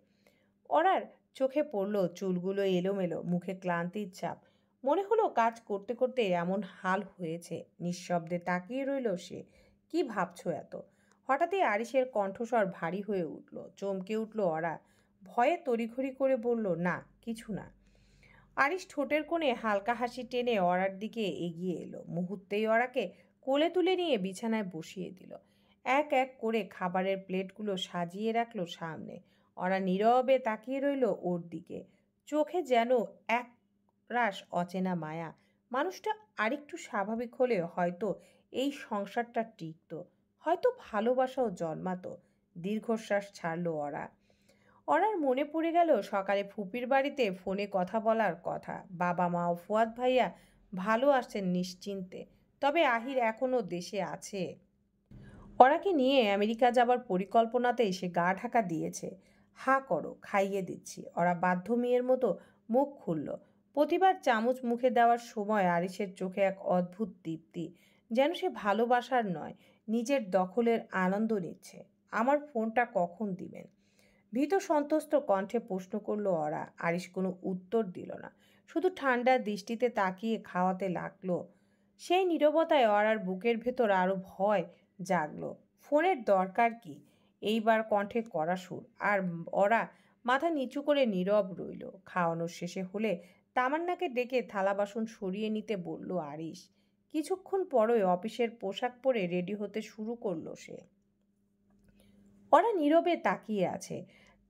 ওরার চোখে পড়ল চুলগুলো এলোমেলো, মুখে ক্লান্তির ছাপ। মনে হলো কাজ করতে করতে এমন হাল হয়েছে। নিঃশব্দে তাকিয়ে রইল সে। কি ভাবছো এত? হঠাৎই আরিশের কণ্ঠস্বর ভারী হয়ে উঠল। চমকে উঠল ওরা, ভয়ে তড়িঘড়ি করে বলল, না কিছু না। আরিশ ঠোঁটের কোণে হালকা হাসি টেনে ওরার দিকে এগিয়ে এলো। মুহূর্তেই ওরাকে কোলে তুলে নিয়ে বিছানায় বসিয়ে দিল। এক এক করে খাবারের প্লেটগুলো সাজিয়ে রাখলো সামনে। ওরা নীরবে তাকিয়ে রইল ওর দিকে, চোখে যেন এক রাশ অচেনা মায়া। মানুষটা আরেকটু স্বাভাবিক হলে হয়তো এই সংসারটা টিকতো, হয়তো ভালোবাসাও জন্মাতো। দীর্ঘশ্বাস ছাড়লো ওরা। ওরার মনে পড়ে গেল সকালে ফুপির বাড়িতে ফোনে কথা বলার কথা। বাবা মা ও ফুয়াদ ভাইয়া ভালো আছেন নিশ্চিন্তে, তবে আহির এখনো দেশে আছে। ওরাকে নিয়ে আমেরিকা যাবার পরিকল্পনাতেই সে গা ঢাকা দিয়েছে। হা করো, খাইয়ে দিচ্ছি। ওরা বাধ্য মেয়ের মতো মুখ খুলল। প্রতিবার চামচ মুখে দেওয়ার সময় আরিশের চোখে এক অদ্ভুত দীপ্তি, যেন সে ভালোবাসার নয়, নিজের দখলের আনন্দ নিচ্ছে। আমার ফোনটা কখন দিবেন? ভীত সন্ত্রস্ত কণ্ঠে প্রশ্ন করলো ওরা। আরিশ কোনো উত্তর দিল না, শুধু ঠান্ডা দৃষ্টিতে তাকিয়ে খাওয়াতে লাগলো। সেই নীরবতায় ওরার বুকের ভেতর আরো ভয় জাগলো। ফোনের দরকার কি? এইবার কণ্ঠে কড়া সুর। আর ওরা মাথা নিচু করে নীরব রইল। খাওয়ানোর শেষে হলে তামান্নাকে ডেকে থালা বাসন সরিয়ে নিতে বলল আরিশ। কিছুক্ষণ পরই অফিসের পোশাক পরে রেডি হতে শুরু করলো সে। ওরা নীরবে তাকিয়ে আছে।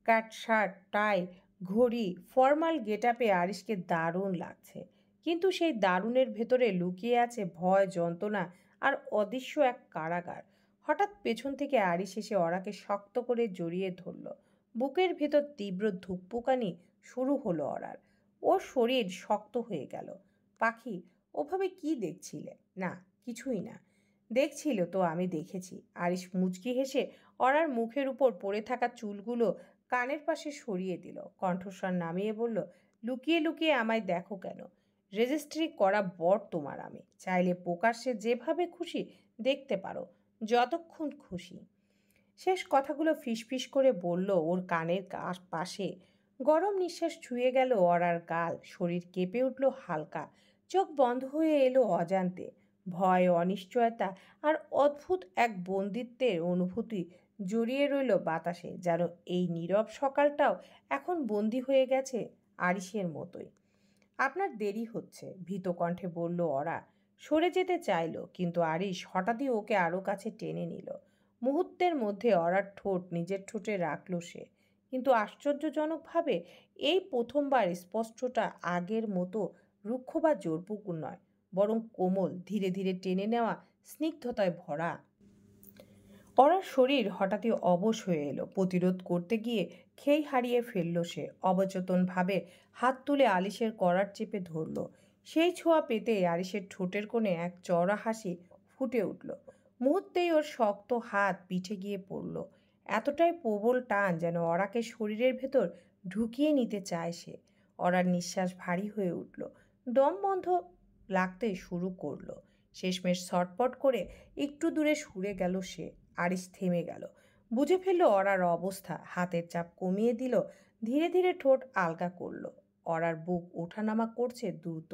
কাট শার্ট, টাই, ঘড়ি, ফর্মাল গেটআপে আরিশকে দারুণ লাগছে। কিন্তু সেই দারুণের ভেতরে লুকিয়ে আছে ভয়, যন্ত্রণা আর অদৃশ্য এক কারাগার। হঠাৎ পেছন থেকে আরিশ এসে ওরাকে শক্ত করে জড়িয়ে ধরল। বুকের ভেতর তীব্র ধুকপুকানি শুরু হলো ওরার। ওর শরীর শক্ত হয়ে গেল। পাখি, ওভাবে কি দেখছিলে? না, কিছুই না। দেখছিল তো, আমি দেখেছি। আরিশ মুচকি হেসে অরার মুখের উপর পড়ে থাকা চুলগুলো কানের পাশে সরিয়ে দিল। কণ্ঠস্বর নামিয়ে বলল, লুকিয়ে লুকিয়ে আমায় দেখো কেন? রেজিস্ট্রি করা বর তোমার আমি। চাইলে প্রকাশ্যে যেভাবে খুশি দেখতে পারো, যতক্ষণ খুশি। শেষ কথাগুলো ফিসফিস করে বলল ওর কানের পাশে। গরম নিঃশ্বাস ছুঁয়ে গেল অরার গাল, শরীর কেঁপে উঠল হালকা, চোখ বন্ধ হয়ে এলো অজান্তে। ভয়, অনিশ্চয়তা আর অদ্ভুত এক বন্দিত্বের অনুভূতি জড়িয়ে রইল বাতাসে, যেন এই নীরব সকালটাও এখন বন্দি হয়ে গেছে আরিসের মতোই। আপনার দেরি হচ্ছে, ভীত কণ্ঠে বলল অরা। সরে যেতে চাইল, কিন্তু আরিশ হঠাৎই ওকে আরও কাছে টেনে নিল। মুহূর্তের মধ্যে অরার ঠোঁট নিজের ঠোঁটে রাখল সে। কিন্তু আশ্চর্যজনকভাবে এই প্রথমবার স্পষ্টটা আগের মতো রুক্ষ বা জোরপূর্ণ নয়, বরং কোমল, ধীরে ধীরে টেনে নেওয়া, স্নিগ্ধতায় ভরা। অরার শরীর হঠাৎই অবশ হয়ে এলো। প্রতিরোধ করতে গিয়ে খেই হারিয়ে ফেলল সে। অবচেতনভাবে হাত তুলে আলিশের করার চেপে ধরল। সেই ছোঁয়া পেতেই আলিশের ঠোঁটের কোণে এক চওড়া হাসি ফুটে উঠল। মুহূর্তেই ওর শক্ত হাত পিঠে গিয়ে পড়ল। এতটাই প্রবল টান যেন অরাকে শরীরের ভেতর ঢুকিয়ে নিতে চায় সে। অরার নিঃশ্বাস ভারী হয়ে উঠল, দম বন্ধ লাগতে শুরু করলো। শেষমেশ ছটপট করে একটু দূরে সরে গেল সে। আরিশ থেমে গেল, বুঝে ফেলল অরার অবস্থা, হাতের চাপ কমিয়ে দিল, ধীরে ধীরে ঠোঁট আলগা করলো। অরার বুক ওঠানামা করছে দ্রুত,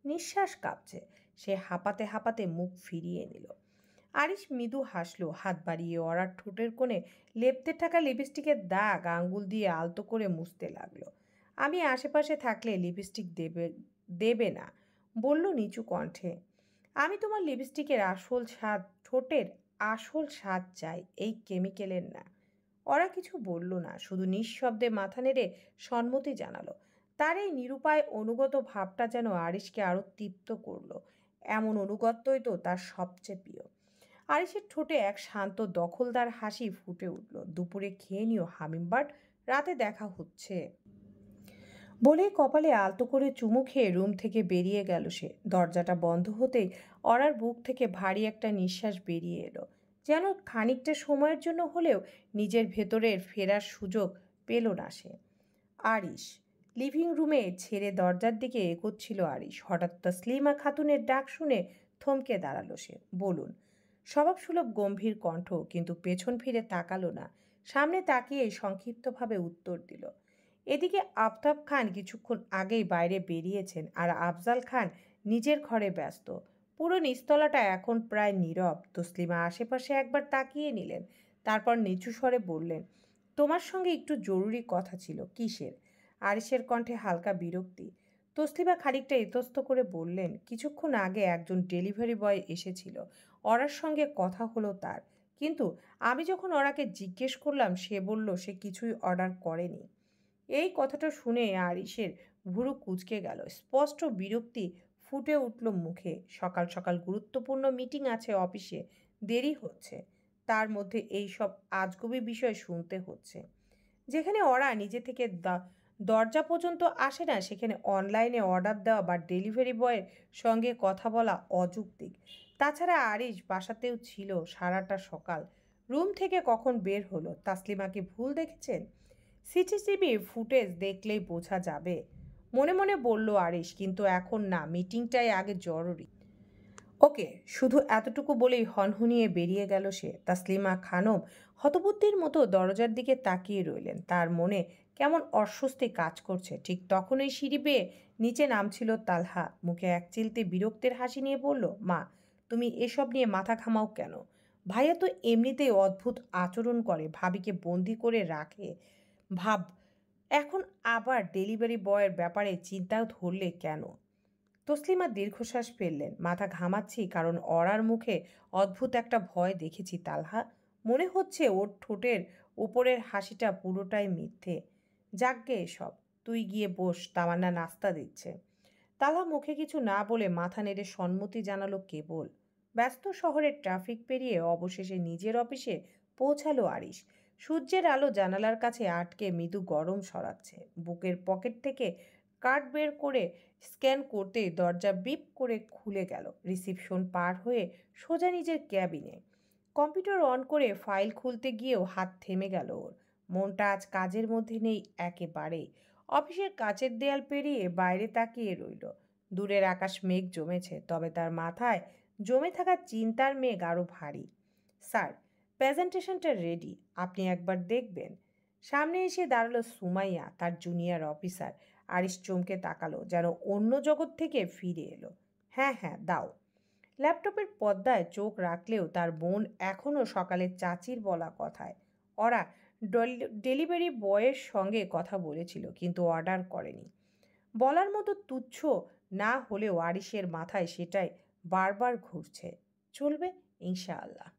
নিঃশ্বাস কাঁপছে। সে হাঁপাতে হাঁপাতে মুখ ফিরিয়ে নিল। আরিশ মৃদু হাসলো, হাত বাড়িয়ে অরার ঠোঁটের কোণে লেপ্টে থাকা লিপস্টিকের দাগ আঙ্গুল দিয়ে আলতো করে মুছতে লাগলো। আমি আশেপাশে থাকলে লিপস্টিক দেবে দেবে না, বলল নিচু কণ্ঠে। আমি তোমার লিপস্টিকের আসল স্বাদ, ঠোঁটের আসল স্বাদ চাই, এই কেমিক্যালের না। ওরা কিছু বলল না, শুধু নিঃশব্দে মাথা নেড়ে সম্মতি জানালো। তার এই নিরুপায় অনুগত ভাবটা যেন আরিশকে আরো তৃপ্ত করলো। এমন অনুগত্যই তো তার সবচেয়ে প্রিয়। আরিশের ঠোঁটে এক শান্ত দখলদার হাসি ফুটে উঠল। দুপুরে খেয়ে নিও হামিমবার্ড, রাতে দেখা হচ্ছে, বলেই কপালে আলতো করে চুমু খেয়ে রুম থেকে বেরিয়ে গেল সে। দরজাটা বন্ধ হতেই অরার বুক থেকে ভারী একটা নিঃশ্বাস বেরিয়ে এলো, যেন খানিকটা সময়ের জন্য হলেও নিজের ভেতরের ফেরার সুযোগ পেল না সে। আরিশ লিভিং রুমে ছেড়ে দরজার দিকে এগোচ্ছিল আরিশ। হঠাৎ তসলিমা খাতুনের ডাক শুনে থমকে দাঁড়ালো সে। বলুন, স্বভাবসুলভ গম্ভীর কণ্ঠ, কিন্তু পেছন ফিরে তাকালো না। সামনে তাকিয়ে সংক্ষিপ্তভাবে উত্তর দিল। এদিকে আফতাব খান কিছুক্ষণ আগেই বাইরে বেরিয়েছেন, আর আফজাল খান নিজের ঘরে ব্যস্ত। পুরো নিস্তলাটা এখন প্রায় নীরব। তসলিমা আশেপাশে একবার তাকিয়ে নিলেন, তারপর নিচু স্বরে বললেন, তোমার সঙ্গে একটু জরুরি কথা ছিল। কিসের? আরিশের কণ্ঠে হালকা বিরক্তি। তসলিমা খানিকটা ইতস্ত করে বললেন, কিছুক্ষণ আগে একজন ডেলিভারি বয় এসেছিল, ওরার সঙ্গে কথা হলো তার। কিন্তু আমি যখন ওরাকে জিজ্ঞেস করলাম, সে বলল সে কিছুই অর্ডার করেনি। এই কথাটা শুনে আরিশের ভুরু কুঁচকে গেল, স্পষ্ট বিরক্তি ফুটে উঠল মুখে। সকাল সকাল গুরুত্বপূর্ণ মিটিং আছে অফিসে, দেরি হচ্ছে, তার মধ্যে এই সব আজগুবি বিষয় শুনতে হচ্ছে। যেখানে ওরা নিজে থেকে দরজা পর্যন্ত আসে না, সেখানে অনলাইনে অর্ডার দেওয়া বা ডেলিভারি বয়ের সঙ্গে কথা বলা অযৌক্তিক। তাছাড়া আরিশ বাসাতেও ছিল সারাটা সকাল। রুম থেকে কখন বের হলো? তাসলিমাকে ভুল দেখেছেন? সিসিটিভি ফুটেজ দেখলেই বোঝা যাবে, মনে মনে বলল আরিশ। কিন্তু এখন না, মিটিংটাই আগে জরুরি। ওকে, শুধু এতটুকু বলেই হনহনিয়ে বেরিয়ে গেল সে। তাসলিমা খানম হতবুদ্ধির মতো দরজার দিকে তাকিয়ে রইলেন। তার মনে কেমন অস্বস্তি কাজ করছে। ঠিক তখনই সিঁড়ি বেয়ে নিচে নামছিল তালহা। মুখে এক চিলতে বিরক্তের হাসি নিয়ে বলল, মা, তুমি এসব নিয়ে মাথা ঘামাও কেন? ভাইয়া তো এমনিতেই অদ্ভুত আচরণ করে, ভাবিকে বন্দি করে রাখে। ভাব, এখন আবার ডেলিভারি বয়ের ব্যাপারে চিন্তা ধরলে কেন? তসলিমা দীর্ঘশ্বাস ফেললেন। মাথা ঘামাচ্ছি কারণ অরার মুখে অদ্ভুত একটা ভয় দেখেছি তালহা। মনে হচ্ছে ওর ঠোঁটের উপরের হাসিটা পুরোটাই মিথ্যে। যাকগে এসব, তুই গিয়ে বস, তামান্না নাস্তা দিচ্ছে। তালহা মুখে কিছু না বলে মাথা নেড়ে সম্মতি জানালো কেবল। ব্যস্ত শহরের ট্রাফিক পেরিয়ে অবশেষে নিজের অফিসে পৌঁছালো আরিশ। সূর্যের আলো জানালার কাছে আটকে মৃদু গরম সরাচ্ছে। বুকের পকেট থেকে কার্ড বের করে স্ক্যান করতেই দরজা বিপ করে খুলে গেল। রিসিপশন পার হয়ে সোজা নিজের ক্যাবিনে। কম্পিউটার অন করে ফাইল খুলতে গিয়েও হাত থেমে গেল ওর। মনটা আজ কাজের মধ্যে নেই একেবারেই। অফিসের কাচের দেয়াল পেরিয়ে বাইরে তাকিয়ে রইল। দূরের আকাশ মেঘ জমেছে, তবে তার মাথায় জমে থাকা চিন্তার মেঘ আরও ভারী। স্যার, প্রেজেন্টেশনটা রেডি, আপনি একবার দেখবেন। সামনে এসে দাঁড়ালো সুমাইয়া, তার জুনিয়র অফিসার। আরিশ চমকে তাকালো, যেন অন্য জগৎ থেকে ফিরে এলো। হ্যাঁ হ্যাঁ, দাও। ল্যাপটপের পর্দায় চোখ রাখলেও তার বোন এখনও সকালে চাচির বলা কথায়। ওরা ডেলিভারি বয়ের সঙ্গে কথা বলেছিল, কিন্তু অর্ডার করেনি। বলার মতো তুচ্ছ না হলেও আরিশের মাথায় সেটাই বারবার ঘুরছে। চলবে ইনশাআল্লাহ।